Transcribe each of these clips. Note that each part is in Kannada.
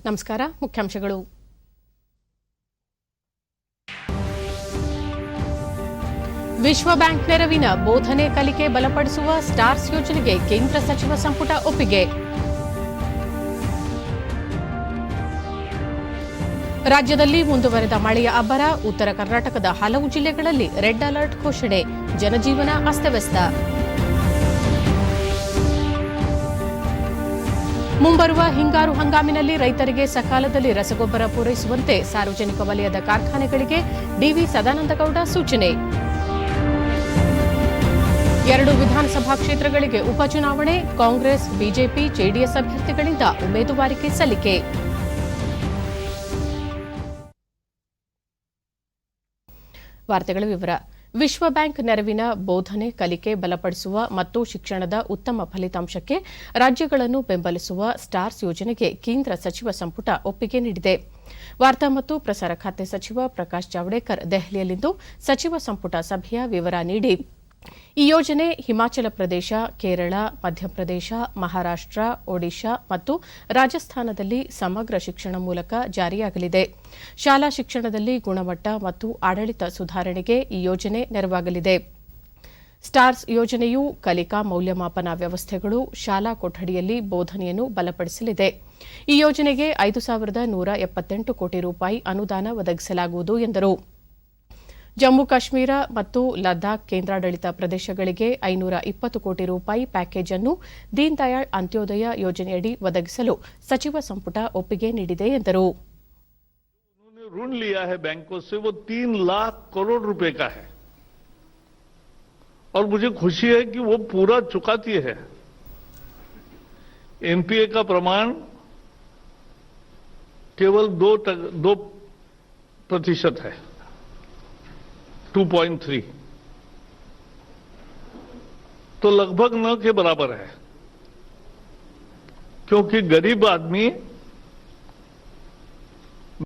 ನಮಸ್ಕಾರ. ಮುಖ್ಯಾಂಶಗಳು. ವಿಶ್ವ ಬ್ಯಾಂಕ್ ನೆರವಿನ ಬೋಧನೆ ಕಲಿಕೆ ಬಲಪಡಿಸುವ ಸ್ಟಾರ್ಸ್ ಯೋಜನೆಗೆ ಕೇಂದ್ರ ಸಚಿವ ಸಂಪುಟ ಒಪ್ಪಿಗೆ. ರಾಜ್ಯದಲ್ಲಿ ಮುಂದುವರೆದ ಮಳೆಯ ಅಬ್ಬರ. ಉತ್ತರ ಕರ್ನಾಟಕದ ಹಲವು ಜಿಲ್ಲೆಗಳಲ್ಲಿ ರೆಡ್ ಅಲರ್ಟ್ ಘೋಷಣೆ. ಜನಜೀವನ ಅಸ್ತವ್ಯಸ್ತ. ಮುಂಬರುವ ಹಿಂಗಾರು ಹಂಗಾಮಿನಲ್ಲಿ ರೈತರಿಗೆ ಸಕಾಲದಲ್ಲಿ ರಸಗೊಬ್ಬರ ಪೂರೈಸುವಂತೆ ಸಾರ್ವಜನಿಕ ವಲಯದ ಕಾರ್ಖಾನೆಗಳಿಗೆ ಡಿವಿ ಸದಾನಂದಗೌಡ ಸೂಚನೆ. 2 ವಿಧಾನಸಭಾ ಕ್ಷೇತ್ರಗಳಿಗೆ ಉಪಚುನಾವಣೆ. ಕಾಂಗ್ರೆಸ್, ಬಿಜೆಪಿ, ಜೆಡಿಎಸ್ ಅಭ್ಯರ್ಥಿಗಳಿಂದ ಉಮೇದುವಾರಿಕೆ ಸಲ್ಲಿಕೆ. ವಾರ್ತೆಗಳ ವಿವರ. ವಿಶ್ವ ಬ್ಯಾಂಕ್ ನೆರವಿನ ಬೋಧನೆ ಕಲಿಕೆ ಬಲಪಡಿಸುವ ಮತ್ತು ಶಿಕ್ಷಣದ ಉತ್ತಮ ಫಲಿತಾಂಶಕ್ಕೆ ರಾಜ್ಯಗಳನ್ನು ಬೆಂಬಲಿಸುವ ಸ್ಟಾರ್ಸ್ ಯೋಜನೆಗೆ ಕೇಂದ್ರ ಸಚಿವ ಸಂಪುಟ ಒಪ್ಪಿಗೆ ನೀಡಿದೆ. ವಾರ್ತಾ ಮತ್ತು ಪ್ರಸಾರ ಖಾತೆ ಸಚಿವ ಪ್ರಕಾಶ್ ಜಾವಡೇಕರ್ ದೆಹಲಿಯಲ್ಲಿಂದು ಸಚಿವ ಸಂಪುಟ ಸಭೆಯ ವಿವರ ನೀಡಿ, ಈ ಯೋಜನೆ ಹಿಮಾಚಲ ಪ್ರದೇಶ, ಕೇರಳ, ಮಧ್ಯಪ್ರದೇಶ, ಮಹಾರಾಷ್ಟ್ರ, ಒಡಿಶಾ ಮತ್ತು ರಾಜಸ್ಥಾನದಲ್ಲಿ ಸಮಗ್ರ ಶಿಕ್ಷಣ ಮೂಲಕ ಜಾರಿಯಾಗಲಿದೆ. ಶಾಲಾ ಶಿಕ್ಷಣದಲ್ಲಿ ಗುಣಮಟ್ಟ ಮತ್ತು ಆಡಳಿತ ಸುಧಾರಣೆಗೆ ಈ ಯೋಜನೆ ನೆರವಾಗಲಿದೆ. ಸ್ಟಾರ್ಸ್ ಯೋಜನೆಯು ಕಲಿಕಾ ಮೌಲ್ಯಮಾಪನ ವ್ಯವಸ್ಥೆಗಳು, ಶಾಲಾ ಕೊಠಡಿಯಲ್ಲಿ ಬೋಧನೆಯನ್ನು ಬಲಪಡಿಸಲಿದೆ. ಈ ಯೋಜನೆಗೆ 5,178 ಕೋಟಿ ರೂಪಾಯಿ ಅನುದಾನ ಒದಗಿಸಲಾಗುವುದು ಎಂದರು. ಜಮ್ಮು ಕಾಶ್ಮೀರ ಮತ್ತು ಲದ್ದಾಖ್ ಕೇಂದ್ರಾಡಳಿತ ಪ್ರದೇಶಗಳಿಗೆ 520 ಕೋಟಿ ರೂಪಾಯಿ ಪ್ಯಾಕೇಜ್ ಅನ್ನು ದೀನ್ ದಯಾಳ್ ಅಂತ್ಯೋದಯ ಯೋಜನೆಯಡಿ ಒದಗಿಸಲು ಸಚಿವ ಸಂಪುಟ ಒಪ್ಪಿಗೆ ನೀಡಿದೆ ಎಂದರು. ऋण लिया है बैंकों से वो 3 लाख करोड़ रुपए का है और मुझे खुशी है कि वो पूरा चुकाती है. एनपीए का प्रमाण केवल 2% है, 2.3, तो लगभग न के बराबर है, क्योंकि गरीब आदमी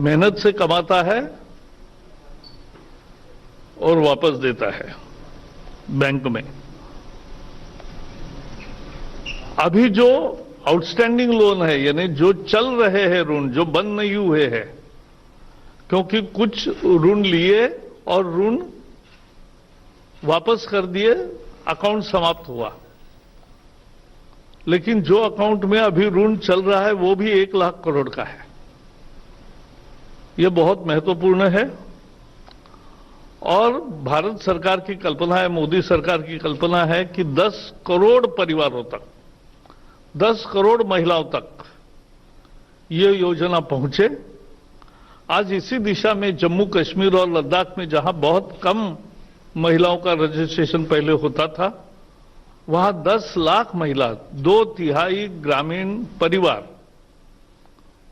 मेहनत से कमाता है और वापस देता है बैंक में. अभी जो आउटस्टैंडिंग लोन है, यानी जो चल रहे हैं ऋण, जो बंद नहीं हुए हैं, क्योंकि कुछ ऋण लिए और ऋण वापस कर दिए, अकाउंट समाप्त हुआ, लेकिन जो अकाउंट में अभी ऋण चल रहा है वो भी 1 लाख करोड़ का है. यह बहुत महत्वपूर्ण है और भारत सरकार की कल्पना है, मोदी सरकार की कल्पना है कि 10 करोड़ परिवारों तक, 10 करोड़ महिलाओं तक ये योजना पहुंचे. आज इसी दिशा में जम्मू कश्मीर और लद्दाख में, जहां बहुत कम महिलाओं का रजिस्ट्रेशन पहले होता था, वहां 10 लाख महिला, 2/3 ग्रामीण परिवार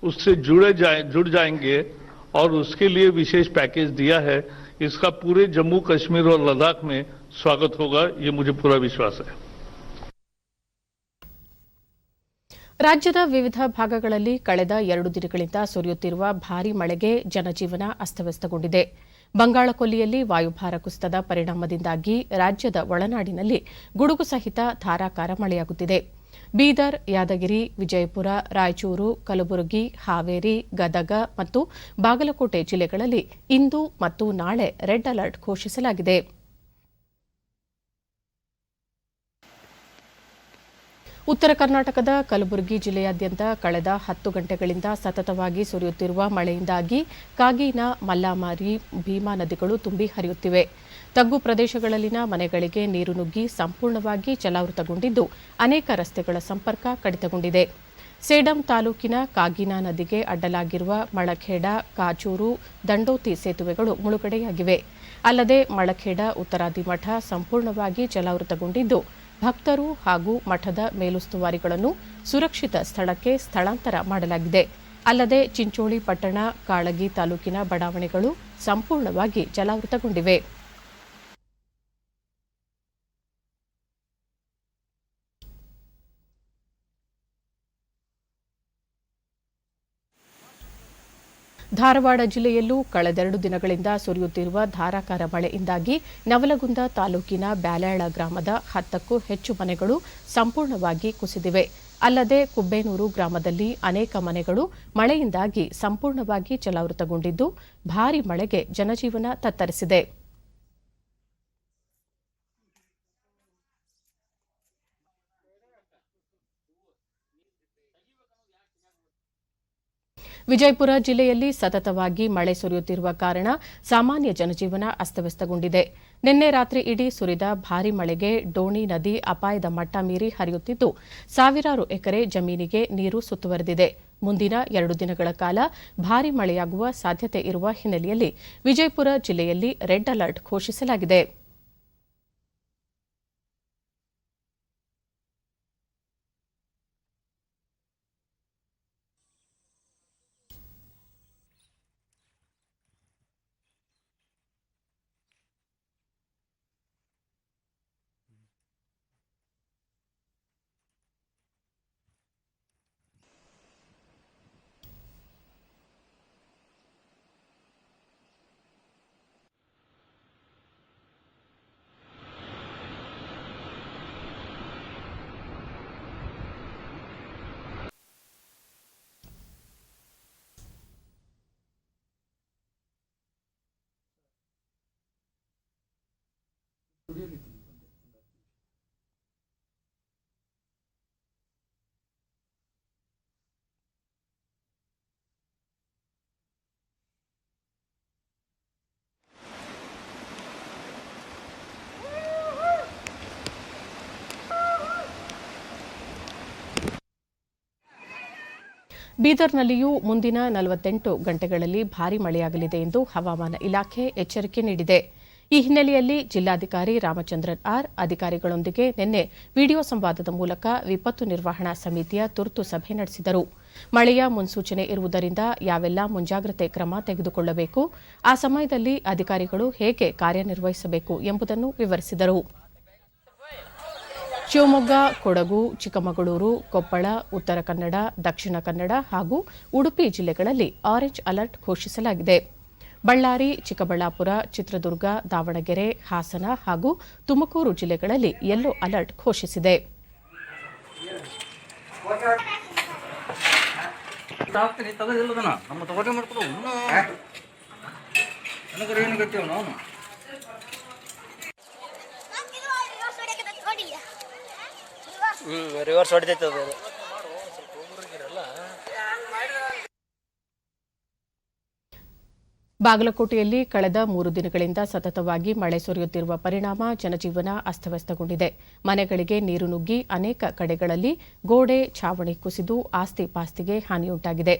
उससे जुड़ जाएंगे और उसके लिए विशेष पैकेज दिया है. इसका पूरे जम्मू कश्मीर और लद्दाख में स्वागत होगा, ये मुझे पूरा विश्वास है. ರಾಜ್ಯದ ವಿವಿಧ ಭಾಗಗಳಲ್ಲಿ ಕಳೆದ 2 ದಿನಗಳಿಂದ ಸುರಿಯುತ್ತಿರುವ ಭಾರೀ ಮಳೆಗೆ ಜನಜೀವನ ಅಸ್ತವ್ಯಸ್ತಗೊಂಡಿದೆ. ಬಂಗಾಳಕೊಲ್ಲಿಯಲ್ಲಿ ವಾಯುಭಾರ ಕುಸಿತದ ಪರಿಣಾಮದಿಂದಾಗಿ ರಾಜ್ಯದ ಒಳನಾಡಿನಲ್ಲಿ ಗುಡುಗು ಸಹಿತ ಧಾರಾಕಾರ ಮಳೆಯಾಗುತ್ತಿದೆ. ಬೀದರ್, ಯಾದಗಿರಿ, ವಿಜಯಪುರ, ರಾಯಚೂರು, ಕಲಬುರಗಿ, ಹಾವೇರಿ, ಗದಗ ಮತ್ತು ಬಾಗಲಕೋಟೆ ಜಿಲ್ಲೆಗಳಲ್ಲಿ ಇಂದು ಮತ್ತು ನಾಳೆ ರೆಡ್ ಅಲರ್ಟ್ ಘೋಷಿಸಲಾಗಿದೆ. ಉತ್ತರ ಕರ್ನಾಟಕದ ಕಲಬುರಗಿ ಜಿಲ್ಲೆಯಾದ್ಯಂತ ಕಳೆದ 10 ಗಂಟೆಗಳಿಂದ ಸತತವಾಗಿ ಸುರಿಯುತ್ತಿರುವ ಮಳೆಯಿಂದಾಗಿ ಕಾಗೀನ, ಮಲ್ಲಾಮಾರಿ, ಭೀಮಾ ನದಿಗಳು ತುಂಬಿ ಹರಿಯುತ್ತಿವೆ. ತಗ್ಗು ಪ್ರದೇಶಗಳಲ್ಲಿನ ಮನೆಗಳಿಗೆ ನೀರು ನುಗ್ಗಿ ಸಂಪೂರ್ಣವಾಗಿ ಜಲಾವೃತಗೊಂಡಿದ್ದು ಅನೇಕ ರಸ್ತೆಗಳ ಸಂಪರ್ಕ ಕಡಿತಗೊಂಡಿದೆ. ಸೇಡಂ ತಾಲೂಕಿನ ಕಾಗೀನಾ ನದಿಗೆ ಅಡ್ಡಲಾಗಿರುವ ಮಳಖೇಡ, ಕಾಚೂರು, ದಂಡೋತಿ ಸೇತುವೆಗಳು ಮುಳುಗಡೆಯಾಗಿವೆ. ಅಲ್ಲದೆ ಮಳಖೇಡ ಉತ್ತರಾದಿ ಮಠ ಸಂಪೂರ್ಣವಾಗಿ ಜಲಾವೃತಗೊಂಡಿದ್ದು ಭಕ್ತರು ಹಾಗೂ ಮಠದ ಮೇಲುಸ್ತುವಾರಿಗಳನ್ನು ಸುರಕ್ಷಿತ ಸ್ಥಳಕ್ಕೆ ಸ್ಥಳಾಂತರ ಮಾಡಲಾಗಿದೆ. ಅಲ್ಲದೆ ಚಿಂಚೋಳಿ ಪಟ್ಟಣ, ಕಾಳಗಿ ತಾಲೂಕಿನ ಬಡಾವಣೆಗಳು ಸಂಪೂರ್ಣವಾಗಿ ಜಲಾವೃತಗೊಂಡಿವೆ. ಧಾರವಾಡ ಜಿಲ್ಲೆಯಲ್ಲೂ ಕಳೆದೆರಡು ದಿನಗಳಿಂದ ಸುರಿಯುತ್ತಿರುವ ಧಾರಾಕಾರ ಮಳೆಯಿಂದಾಗಿ ನವಲಗುಂದ ತಾಲೂಕಿನ ಬ್ಯಾಲ್ಯಾಳ ಗ್ರಾಮದ 10ಕ್ಕೂ ಹೆಚ್ಚು ಮನೆಗಳು ಸಂಪೂರ್ಣವಾಗಿ ಕುಸಿದಿವೆ. ಅಲ್ಲದೆ ಕುಬ್ಬೇನೂರು ಗ್ರಾಮದಲ್ಲಿ ಅನೇಕ ಮನೆಗಳು ಮಳೆಯಿಂದಾಗಿ ಸಂಪೂರ್ಣವಾಗಿ ಜಲಾವೃತಗೊಂಡಿದ್ದು ಭಾರೀ ಮಳೆಗೆ ಜನಜೀವನ ತತ್ತರಿಸಿದೆ. ವಿಜಯಪುರ ಜಿಲ್ಲೆಯಲ್ಲಿ ಸತತವಾಗಿ ಮಳೆ ಸುರಿಯುತ್ತಿರುವ ಕಾರಣ ಸಾಮಾನ್ಯ ಜನಜೀವನ ಅಸ್ತವ್ಯಸ್ತಗೊಂಡಿದೆ. ನಿನ್ನೆ ರಾತ್ರಿ ಇಡೀ ಸುರಿದ ಭಾರೀ ಮಳೆಗೆ ಡೋಣಿ ನದಿ ಅಪಾಯದ ಮಟ್ಟ ಮೀರಿ ಹರಿಯುತ್ತಿದ್ದು ಸಾವಿರಾರು ಎಕರೆ ಜಮೀನಿಗೆ ನೀರು ಸುತ್ತುವರೆದಿದೆ. ಮುಂದಿನ 2 ದಿನಗಳ ಕಾಲ ಭಾರೀ ಮಳೆಯಾಗುವ ಸಾಧ್ಯತೆ ಇರುವ ಹಿನ್ನೆಲೆಯಲ್ಲಿ ವಿಜಯಪುರ ಜಿಲ್ಲೆಯಲ್ಲಿ ರೆಡ್ ಅಲರ್ಟ್ ಘೋಷಿಸಲಾಗಿದೆ. ಬೀದರ್ನಲ್ಲಿಯೂ ಮುಂದಿನ 48 ಗಂಟೆಗಳಲ್ಲಿ ಭಾರೀ ಮಳೆಯಾಗಲಿದೆ ಎಂದು ಹವಾಮಾನ ಇಲಾಖೆ ಎಚ್ಚರಿಕೆ ನೀಡಿದೆ. ಈ ಹಿನ್ನೆಲೆಯಲ್ಲಿ ಜಿಲ್ಲಾಧಿಕಾರಿ ರಾಮಚಂದ್ರನ್ ಆರ್ ಅಧಿಕಾರಿಗಳೊಂದಿಗೆ ನಿನ್ನೆ ವಿಡಿಯೋ ಸಂವಾದದ ಮೂಲಕ ವಿಪತ್ತು ನಿರ್ವಹಣಾ ಸಮಿತಿಯ ತುರ್ತು ಸಭೆ ನಡೆಸಿದರು. ಮಳೆಯ ಮುನ್ಸೂಚನೆ ಇರುವುದರಿಂದ ಯಾವೆಲ್ಲ ಮುಂಜಾಗ್ರತೆ ಕ್ರಮ ತೆಗೆದುಕೊಳ್ಳಬೇಕು, ಆ ಸಮಯದಲ್ಲಿ ಅಧಿಕಾರಿಗಳು ಹೇಗೆ ಕಾರ್ಯನಿರ್ವಹಿಸಬೇಕು ಎಂಬುದನ್ನು ವಿವರಿಸಿದರು. ಶಿವಮೊಗ್ಗ, ಕೊಡಗು, ಚಿಕ್ಕಮಗಳೂರು, ಕೊಪ್ಪಳ, ಉತ್ತರ ಕನ್ನಡ, ದಕ್ಷಿಣ ಕನ್ನಡ ಹಾಗೂ ಉಡುಪಿ ಜಿಲ್ಲೆಗಳಲ್ಲಿ ಆರೆಂಜ್ ಅಲರ್ಟ್ ಘೋಷಿಸಲಾಗಿದೆ. ಬಳ್ಳಾರಿ, ಚಿಕ್ಕಬಳ್ಳಾಪುರ, ಚಿತ್ರದುರ್ಗ, ದಾವಣಗೆರೆ, ಹಾಸನ ಹಾಗೂ ತುಮಕೂರು ಜಿಲ್ಲೆಗಳಲ್ಲಿ ಯೆಲ್ಲೋ ಅಲರ್ಟ್ ಘೋಷಿಸಿದೆ. ರಿವರ್ಸ್ ಹೊಡಿತೈತೆ ಅದು. ಬಾಗಲಕೋಟೆಯಲ್ಲಿ ಕಳೆದ 3 ದಿನಗಳಿಂದ ಸತತವಾಗಿ ಮಳೆ ಸುರಿಯುತ್ತಿರುವ ಪರಿಣಾಮ ಜನಜೀವನ ಅಸ್ತವ್ಯಸ್ತಗೊಂಡಿದೆ. ಮನೆಗಳಿಗೆ ನೀರು ನುಗ್ಗಿ ಅನೇಕ ಕಡೆಗಳಲ್ಲಿ ಗೋಡೆ, ಛಾವಣಿ ಕುಸಿದು ಆಸ್ತಿ ಪಾಸ್ತಿಗೆ ಹಾನಿಯುಂಟಾಗಿದೆ.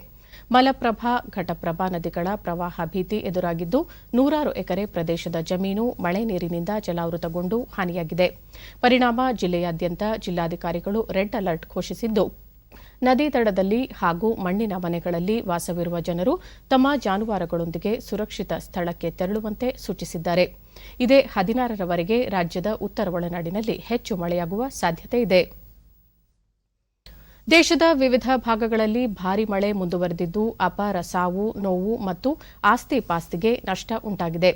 ಮಲಪ್ರಭಾ, ಘಟಪ್ರಭಾ ನದಿಗಳ ಪ್ರವಾಹ ಭೀತಿ ಎದುರಾಗಿದ್ದು ನೂರಾರು ಎಕರೆ ಪ್ರದೇಶದ ಜಮೀನು ಮಳೆ ನೀರಿನಿಂದ ಜಲಾವೃತಗೊಂಡು ಹಾನಿಯಾಗಿದೆ. ಪರಿಣಾಮ ಜಿಲ್ಲೆಯಾದ್ಯಂತ ಜಿಲ್ಲಾಧಿಕಾರಿಗಳು ರೆಡ್ ಅಲರ್ಟ್ ಘೋಷಿಸಿದ್ದು ನದಿ ದಡದಲ್ಲಿ ಹಾಗೂ ಮಣ್ಣಿನ ಮನೆಗಳಲ್ಲಿ ವಾಸವಿರುವ ಜನರು ತಮ್ಮ ಜಾನುವಾರುಗಳೊಂದಿಗೆ ಸುರಕ್ಷಿತ ಸ್ಥಳಕ್ಕೆ ತೆರಳುವಂತೆ ಸೂಚಿಸಿದ್ದಾರೆ. ಇದೇ 16ರವರೆಗೆ ರಾಜ್ಯದ ಉತ್ತರ ಒಳನಾಡಿನಲ್ಲಿ ಹೆಚ್ಚು ಮಳೆಯಾಗುವ ಸಾಧ್ಯತೆ ಇದೆ. ದೇಶದ ವಿವಿಧ ಭಾಗಗಳಲ್ಲಿ ಭಾರೀ ಮಳೆ ಮುಂದುವರೆದಿದ್ದು ಅಪಾರ ಸಾವು, ನೋವು ಮತ್ತು ಆಸ್ತಿ ಪಾಸ್ತಿಗೆ ನಷ್ಟ ಉಂಟಾಗಿದೆ.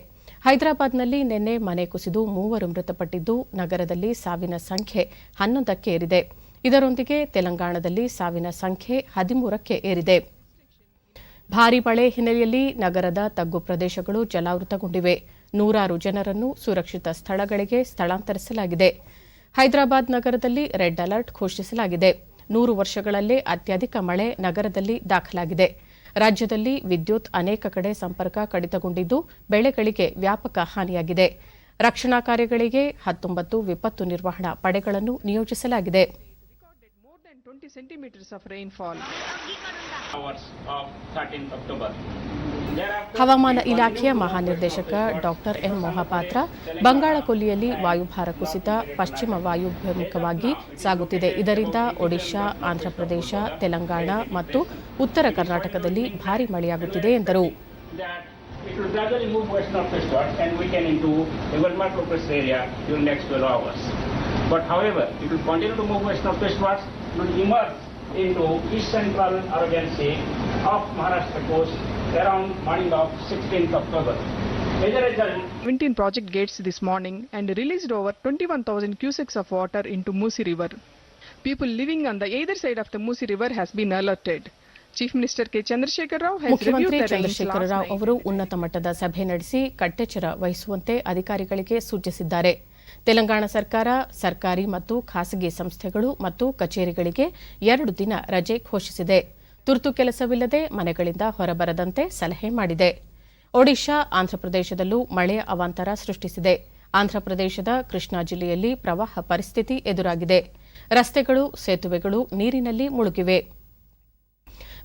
ಹೈದರಾಬಾದ್ನಲ್ಲಿ ನಿನ್ನೆ ಮನೆ ಕುಸಿದು 3 ಮೃತಪಟ್ಟಿದ್ದು ನಗರದಲ್ಲಿ ಸಾವಿನ ಸಂಖ್ಯೆ 11ಕ್ಕೆ ಏರಿದೆ. ಇದರೊಂದಿಗೆ ತೆಲಂಗಾಣದಲ್ಲಿ ಸಾವಿನ ಸಂಖ್ಯೆ 13ಕ್ಕೆ ಏರಿದೆ. ಭಾರೀ ಮಳೆ ಹಿನ್ನೆಲೆಯಲ್ಲಿ ನಗರದ ತಗ್ಗು ಪ್ರದೇಶಗಳು ಜಲಾವೃತಗೊಂಡಿವೆ. ನೂರಾರು ಜನರನ್ನು ಸುರಕ್ಷಿತ ಸ್ಥಳಗಳಿಗೆ ಸ್ಥಳಾಂತರಿಸಲಾಗಿದೆ. ಹೈದರಾಬಾದ್ ನಗರದಲ್ಲಿ ರೆಡ್ ಅಲರ್ಟ್ ಘೋಷಿಸಲಾಗಿದೆ. 100 ವರ್ಷಗಳಲ್ಲೇ ಅತ್ಯಧಿಕ ಮಳೆ ನಗರದಲ್ಲಿ ದಾಖಲಾಗಿದೆ. ರಾಜ್ಯದಲ್ಲಿ ವಿದ್ಯುತ್ ಅನೇಕ ಕಡೆ ಸಂಪರ್ಕ ಕಡಿತಗೊಂಡಿದ್ದು ಬೆಳೆಗಳಿಗೆ ವ್ಯಾಪಕ ಹಾನಿಯಾಗಿದೆ. ರಕ್ಷಣಾ ಕಾರ್ಯಗಳಿಗೆ 19 ವಿಪತ್ತು ನಿರ್ವಹಣಾ ಪಡೆಗಳನ್ನು ನಿಯೋಜಿಸಲಾಗಿದೆ. 20 centimeters of rainfall. ಹವಾಮಾನ ಇಲಾಖೆಯ ಮಹಾನಿರ್ದೇಶಕ ಡಾಕ್ಟರ್ ಎಂ ಮೊಹಪಾತ್ರ ಬಂಗಾಳ ಕೊಲ್ಲಿಯಲ್ಲಿ ವಾಯುಭಾರ ಕುಸಿತ ಪಶ್ಚಿಮ ವಾಯುಭಿಮುಖವಾಗಿ ಸಾಗುತ್ತಿದೆ. ಇದರಿಂದ ಒಡಿಶಾ, ಆಂಧ್ರಪ್ರದೇಶ, ತೆಲಂಗಾಣ ಮತ್ತು ಉತ್ತರ ಕರ್ನಾಟಕದಲ್ಲಿ ಭಾರೀ ಮಳೆಯಾಗುತ್ತಿದೆ ಎಂದರು. It will gradually move west northwestward and weaken into the Verma-Tropez area during next 12 hours. But however, it will continue to move west northwestwards, it will emerge into east central Arabian Sea of Maharashtra coast around morning of 16th October. As a result, 17 project gates this morning and released over 21,000 cusecs of water into Musi River. People living on the either side of the Musi River has been alerted. Chief Minister K. Chandrasekhar Rao has ಮುಖ್ಯಮಂತ್ರಿ reviewed the rains Chandrashekhara last Rao night. ಅವರು ಉನ್ನತ ಮಟ್ಟದ ಸಭೆ ನಡೆಸಿ ಕಟ್ಟೆಚ್ಚರ ವಹಿಸುವಂತೆ ಅಧಿಕಾರಿಗಳಿಗೆ ಸೂಚಿಸಿದ್ದಾರೆ. ತೆಲಂಗಾಣ ಸರ್ಕಾರ ಸರ್ಕಾರಿ ಮತ್ತು ಖಾಸಗಿ ಸಂಸ್ಥೆಗಳು ಮತ್ತು ಕಚೇರಿಗಳಿಗೆ 2 ದಿನ ರಜೆ ಘೋಷಿಸಿದೆ. ತುರ್ತು ಕೆಲಸವಿಲ್ಲದೆ ಮನೆಗಳಿಂದ ಹೊರಬರದಂತೆ ಸಲಹೆ ಮಾಡಿದೆ. ಒಡಿಶಾ ಆಂಧ್ರಪ್ರದೇಶದಲ್ಲೂ ಮಳೆಯ ಅವಾಂತರ ಸೃಷ್ಟಿಸಿದೆ. ಆಂಧ್ರಪ್ರದೇಶದ ಕೃಷ್ಣಾ ಜಿಲ್ಲೆಯಲ್ಲಿ ಪ್ರವಾಹ ಪರಿಸ್ಥಿತಿ ಎದುರಾಗಿದೆ. ರಸ್ತೆಗಳು ಸೇತುವೆಗಳು ನೀರಿನಲ್ಲಿ ಮುಳುಗಿವೆ.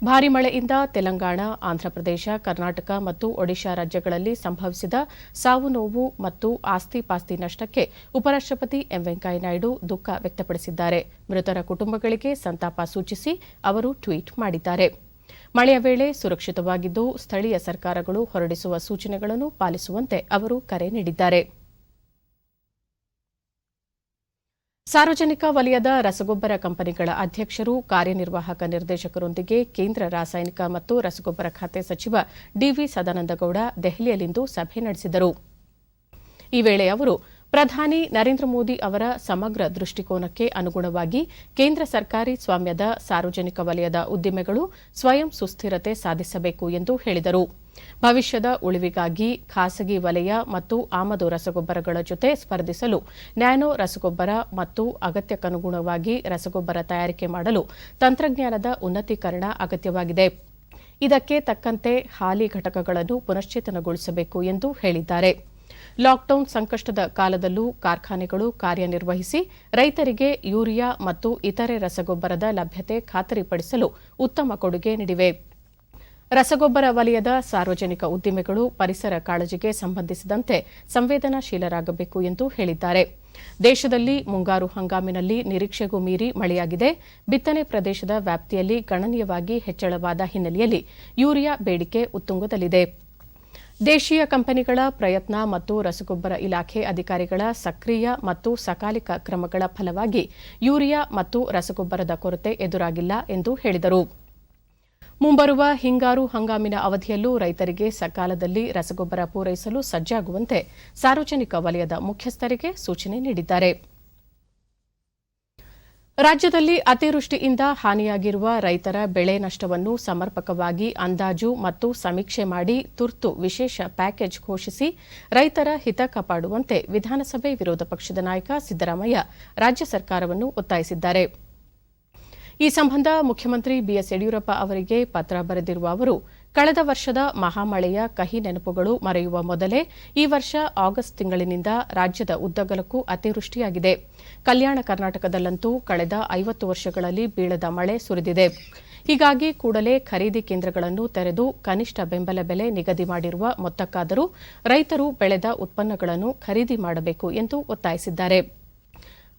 ಭಾರೀ ಮಳೆಯಿಂದ ತೆಲಂಗಾಣ, ಆಂಧ್ರಪ್ರದೇಶ, ಕರ್ನಾಟಕ ಮತ್ತು ಒಡಿಶಾ ರಾಜ್ಯಗಳಲ್ಲಿ ಸಂಭವಿಸಿದ ಸಾವು ನೋವು ಮತ್ತು ಆಸ್ತಿ ಪಾಸ್ತಿ ನಷ್ಟಕ್ಕೆ ಉಪರಾಷ್ಟಪತಿ ಎಂ ವೆಂಕಯ್ಯನಾಯ್ಡು ದುಃಖ ವ್ಯಕ್ತಪಡಿಸಿದ್ದಾರೆ. ಮೃತರ ಕುಟುಂಬಗಳಿಗೆ ಸಂತಾಪ ಸೂಚಿಸಿ ಅವರು ಟ್ವೀಟ್ ಮಾಡಿದ್ದಾರೆ. ಮಳೆಯ ವೇಳೆ ಸುರಕ್ಷಿತವಾಗಿದ್ದು ಸ್ಥಳೀಯ ಸರ್ಕಾರಗಳು ಹೊರಡಿಸುವ ಸೂಚನೆಗಳನ್ನು ಪಾಲಿಸುವಂತೆ ಅವರು ಕರೆ ನೀಡಿದ್ದಾರೆ. ಸಾರ್ವಜನಿಕ ವಲಯದ ರಸಗೊಬ್ಬರ ಕಂಪನಿಗಳ ಅಧ್ಯಕ್ಷರು, ಕಾರ್ಯನಿರ್ವಾಹಕ ನಿರ್ದೇಶಕರೊಂದಿಗೆ ಕೇಂದ್ರ ರಾಸಾಯನಿಕ ಮತ್ತು ರಸಗೊಬ್ಬರ ಖಾತೆ ಸಚಿವ ಡಿವಿ ಸದಾನಂದಗೌಡ ದೆಹಲಿಯಲ್ಲಿಂದು ಸಭೆ ನಡೆಸಿದರು. ಈ ವೇಳೆ ಅವರು ಪ್ರಧಾನಿ ನರೇಂದ್ರ ಮೋದಿ ಅವರ ಸಮಗ್ರ ದೃಷ್ಟಿಕೋನಕ್ಕೆ ಅನುಗುಣವಾಗಿ ಕೇಂದ್ರ ಸರ್ಕಾರಿ ಸ್ವಾಮ್ಯದ ಸಾರ್ವಜನಿಕ ವಲಯದ ಉದ್ದಿಮೆಗಳು ಸ್ವಯಂ ಸುಸ್ಥಿರತೆ ಸಾಧಿಸಬೇಕು ಎಂದು ಹೇಳಿದರು. ಭವಿಷ್ಯದ ಉಳಿವಿಗಾಗಿ ಖಾಸಗಿ ವಲಯ ಮತ್ತು ಆಮದು ರಸಗೊಬ್ಬರಗಳ ಜೊತೆ ಸ್ಪರ್ಧಿಸಲು ನ್ಯಾನೋ ರಸಗೊಬ್ಬರ ಮತ್ತು ಅಗತ್ಯಕ್ಕನುಗುಣವಾಗಿ ರಸಗೊಬ್ಬರ ತಯಾರಿಕೆ ಮಾಡಲು ತಂತ್ರಜ್ಞಾನದ ಉನ್ನತೀಕರಣ ಅಗತ್ಯವಾಗಿದೆ. ಇದಕ್ಕೆ ತಕ್ಕಂತೆ ಹಾಲಿ ಘಟಕಗಳನ್ನು ಪುನಶ್ಚೇತನಗೊಳಿಸಬೇಕು ಎಂದು ಹೇಳಿದ್ದಾರೆ. ಲಾಕ್ಡೌನ್ ಸಂಕಷ್ಟದ ಕಾಲದಲ್ಲೂ ಕಾರ್ಖಾನೆಗಳು ಕಾರ್ಯನಿರ್ವಹಿಸಿ ರೈತರಿಗೆ ಯೂರಿಯಾ ಮತ್ತು ಇತರೆ ರಸಗೊಬ್ಬರದ ಲಭ್ಯತೆ ಖಾತರಿಪಡಿಸಲು ಉತ್ತಮ ಕೊಡುಗೆ ನೀಡಿವೆ. ರಸಗೊಬ್ಬರ ವಲಯದ ಸಾರ್ವಜನಿಕ ಉದ್ದಿಮೆಗಳು ಪರಿಸರ ಕಾಳಜಿಗೆ ಸಂಬಂಧಿಸಿದಂತೆ ಸಂವೇದನಾಶೀಲರಾಗಬೇಕು ಎಂದು ಹೇಳಿದ್ದಾರೆ. ದೇಶದಲ್ಲಿ ಮುಂಗಾರು ಹಂಗಾಮಿನಲ್ಲಿ ನಿರೀಕ್ಷೆಗೂ ಮೀರಿ ಮಳೆಯಾಗಿದೆ. ಬಿತ್ತನೆ ಪ್ರದೇಶದ ವ್ಯಾಪ್ತಿಯಲ್ಲಿ ಗಣನೀಯವಾಗಿ ಹೆಚ್ಚಳವಾದ ಹಿನ್ನೆಲೆಯಲ್ಲಿ ಯೂರಿಯಾ ಬೇಡಿಕೆ ಉತ್ತುಂಗದಲ್ಲಿದೆ. ದೇಶೀಯ ಕಂಪನಿಗಳ ಪ್ರಯತ್ನ ಮತ್ತು ರಸಗೊಬ್ಬರ ಇಲಾಖೆ ಅಧಿಕಾರಿಗಳ ಸಕ್ರಿಯ ಮತ್ತು ಸಕಾಲಿಕ ಕ್ರಮಗಳ ಫಲವಾಗಿ ಯೂರಿಯಾ ಮತ್ತು ರಸಗೊಬ್ಬರದ ಕೊರತೆ ಎದುರಾಗಿಲ್ಲ ಎಂದು ಹೇಳಿದರು. ಮುಂಬರುವ ಹಿಂಗಾರು ಹಂಗಾಮಿನ ಅವಧಿಯಲ್ಲೂ ರೈತರಿಗೆ ಸಕಾಲದಲ್ಲಿ ರಸಗೊಬ್ಬರ ಪೂರೈಸಲು ಸಜ್ಜಾಗುವಂತೆ ಸಾರ್ವಜನಿಕ ವಲಯದ ಮುಖ್ಯಸ್ಥರಿಗೆ ಸೂಚನೆ ನೀಡಿದ್ದಾರೆ. ರಾಜ್ಯದಲ್ಲಿ ಅತಿವೃಷ್ಟಿಯಿಂದ ಹಾನಿಯಾಗಿರುವ ರೈತರ ಬೆಳೆ ನಷ್ಟವನ್ನು ಸಮರ್ಪಕವಾಗಿ ಅಂದಾಜು ಮತ್ತು ಸಮೀಕ್ಷೆ ಮಾಡಿ ತುರ್ತು ವಿಶೇಷ ಪ್ಯಾಕೇಜ್ ಘೋಷಿಸಿ ರೈತರ ಹಿತ ಕಾಪಾಡುವಂತೆ ವಿಧಾನಸಭೆ ವಿರೋಧ ಪಕ್ಷದ ನಾಯಕ ಸಿದ್ದರಾಮಯ್ಯ ರಾಜ್ಯ ಸರ್ಕಾರವನ್ನು ಒತ್ತಾಯಿಸಿದ್ದಾರೆ. ಈ ಸಂಬಂಧ ಮುಖ್ಯಮಂತ್ರಿ ಬಿಎಸ್ ಯಡಿಯೂರಪ್ಪ ಅವರಿಗೆ ಪತ್ರ ಬರೆದಿರುವ ಅವರು, ಕಳೆದ ವರ್ಷದ ಮಹಾಮಳೆಯ ಕಹಿ ನೆನಪುಗಳು ಮರೆಯುವ ಮೊದಲೇ ಈ ವರ್ಷ ಆಗಸ್ಟ್ ತಿಂಗಳಿನಿಂದ ರಾಜ್ಯದ ಉದ್ದಗಲಕ್ಕೂ ಅತಿವೃಷ್ಟಿಯಾಗಿದೆ. ಕಲ್ಯಾಣ ಕರ್ನಾಟಕದಲ್ಲಂತೂ ಕಳೆದ 50 ವರ್ಷಗಳಲ್ಲಿ ಬೀಳದ ಮಳೆ ಸುರಿದಿದೆ. ಹೀಗಾಗಿ ಕೂಡಲೇ ಖರೀದಿ ಕೇಂದ್ರಗಳನ್ನು ತೆರೆದು ಕನಿಷ್ಠ ಬೆಂಬಲ ಬೆಲೆ ನಿಗದಿ ಮಾಡಿರುವ ಮೊತ್ತಕ್ಕಾದರೂ ರೈತರು ಬೆಳೆದ ಉತ್ಪನ್ನಗಳನ್ನು ಖರೀದಿ ಮಾಡಬೇಕು ಎಂದು ಒತ್ತಾಯಿಸಿದ್ದಾರೆ.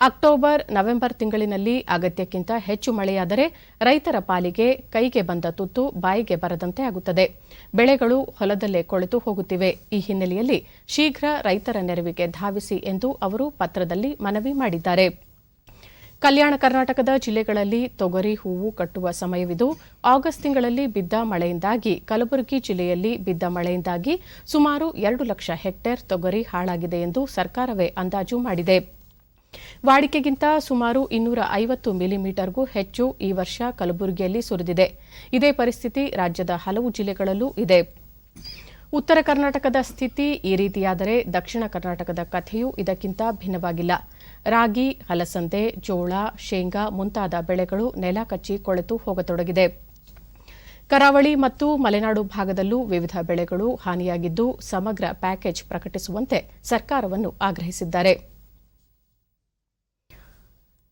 ಅಕ್ಟೋಬರ್, ನವೆಂಬರ್ ತಿಂಗಳಿನಲ್ಲಿ ಅಗತ್ಯಕ್ಕಿಂತ ಹೆಚ್ಚು ಮಳೆಯಾದರೆ ರೈತರ ಪಾಲಿಗೆ ಕೈಗೆ ಬಂದ ತುತ್ತು ಬಾಯಿಗೆ ಬರದಂತೆ ಆಗುತ್ತದೆ. ಬೆಳೆಗಳು ಹೊಲದಲ್ಲೇ ಕೊಳೆತು ಹೋಗುತ್ತಿವೆ. ಈ ಹಿನ್ನೆಲೆಯಲ್ಲಿ ಶೀಘ್ರ ರೈತರ ನೆರವಿಗೆ ಧಾವಿಸಿ ಎಂದು ಅವರು ಪತ್ರದಲ್ಲಿ ಮನವಿ ಮಾಡಿದ್ದಾರೆ. ಕಲ್ಯಾಣ ಕರ್ನಾಟಕದ ಜಿಲ್ಲೆಗಳಲ್ಲಿ ತೊಗರಿ ಹೂವು ಕಟ್ಟುವ ಸಮಯವಿದ್ದು, ಆಗಸ್ಟ್ ತಿಂಗಳಲ್ಲಿ ಬಿದ್ದ ಮಳೆಯಿಂದಾಗಿ ಕಲಬುರಗಿ ಜಿಲ್ಲೆಯಲ್ಲಿ ಬಿದ್ದ ಮಳೆಯಿಂದಾಗಿ ಸುಮಾರು 2 ಲಕ್ಷ ಹೆಕ್ಟೇರ್ ತೊಗರಿ ಹಾಳಾಗಿದೆ ಎಂದು ಸರ್ಕಾರವೇ ಅಂದಾಜು ಮಾಡಿದೆ. ವಾಡಿಕೆಗಿಂತ ಸುಮಾರು 250 ಮಿಲಿಮೀಟರ್ಗೂ ಹೆಚ್ಚು ಈ ವರ್ಷ ಕಲಬುರಗಿಯಲ್ಲಿ ಸುರಿದಿದೆ. ಇದೇ ಪರಿಸ್ಥಿತಿ ರಾಜ್ಯದ ಹಲವು ಜಿಲ್ಲೆಗಳಲ್ಲೂ ಇದೆ. ಉತ್ತರ ಕರ್ನಾಟಕದ ಸ್ಥಿತಿ ಈ ರೀತಿಯಾದರೆ ದಕ್ಷಿಣ ಕರ್ನಾಟಕದ ಕಥೆಯೂ ಇದಕ್ಕಿಂತ ಭಿನ್ನವಾಗಿಲ್ಲ. ರಾಗಿ, ಹಲಸಂದೆ, ಜೋಳ, ಶೇಂಗಾ ಮುಂತಾದ ಬೆಳೆಗಳು ನೆಲ ಕಚ್ಚಿ ಕೊಳೆತು ಹೋಗತೊಡಗಿದೆ. ಕರಾವಳಿ ಮತ್ತು ಮಲೆನಾಡು ಭಾಗದಲ್ಲೂ ವಿವಿಧ ಬೆಳೆಗಳು ಹಾನಿಯಾಗಿದ್ದು, ಸಮಗ್ರ ಪ್ಯಾಕೇಜ್ ಪ್ರಕಟಿಸುವಂತೆ ಸರ್ಕಾರವನ್ನು ಆಗ್ರಹಿಸಿದ್ದಾರೆ.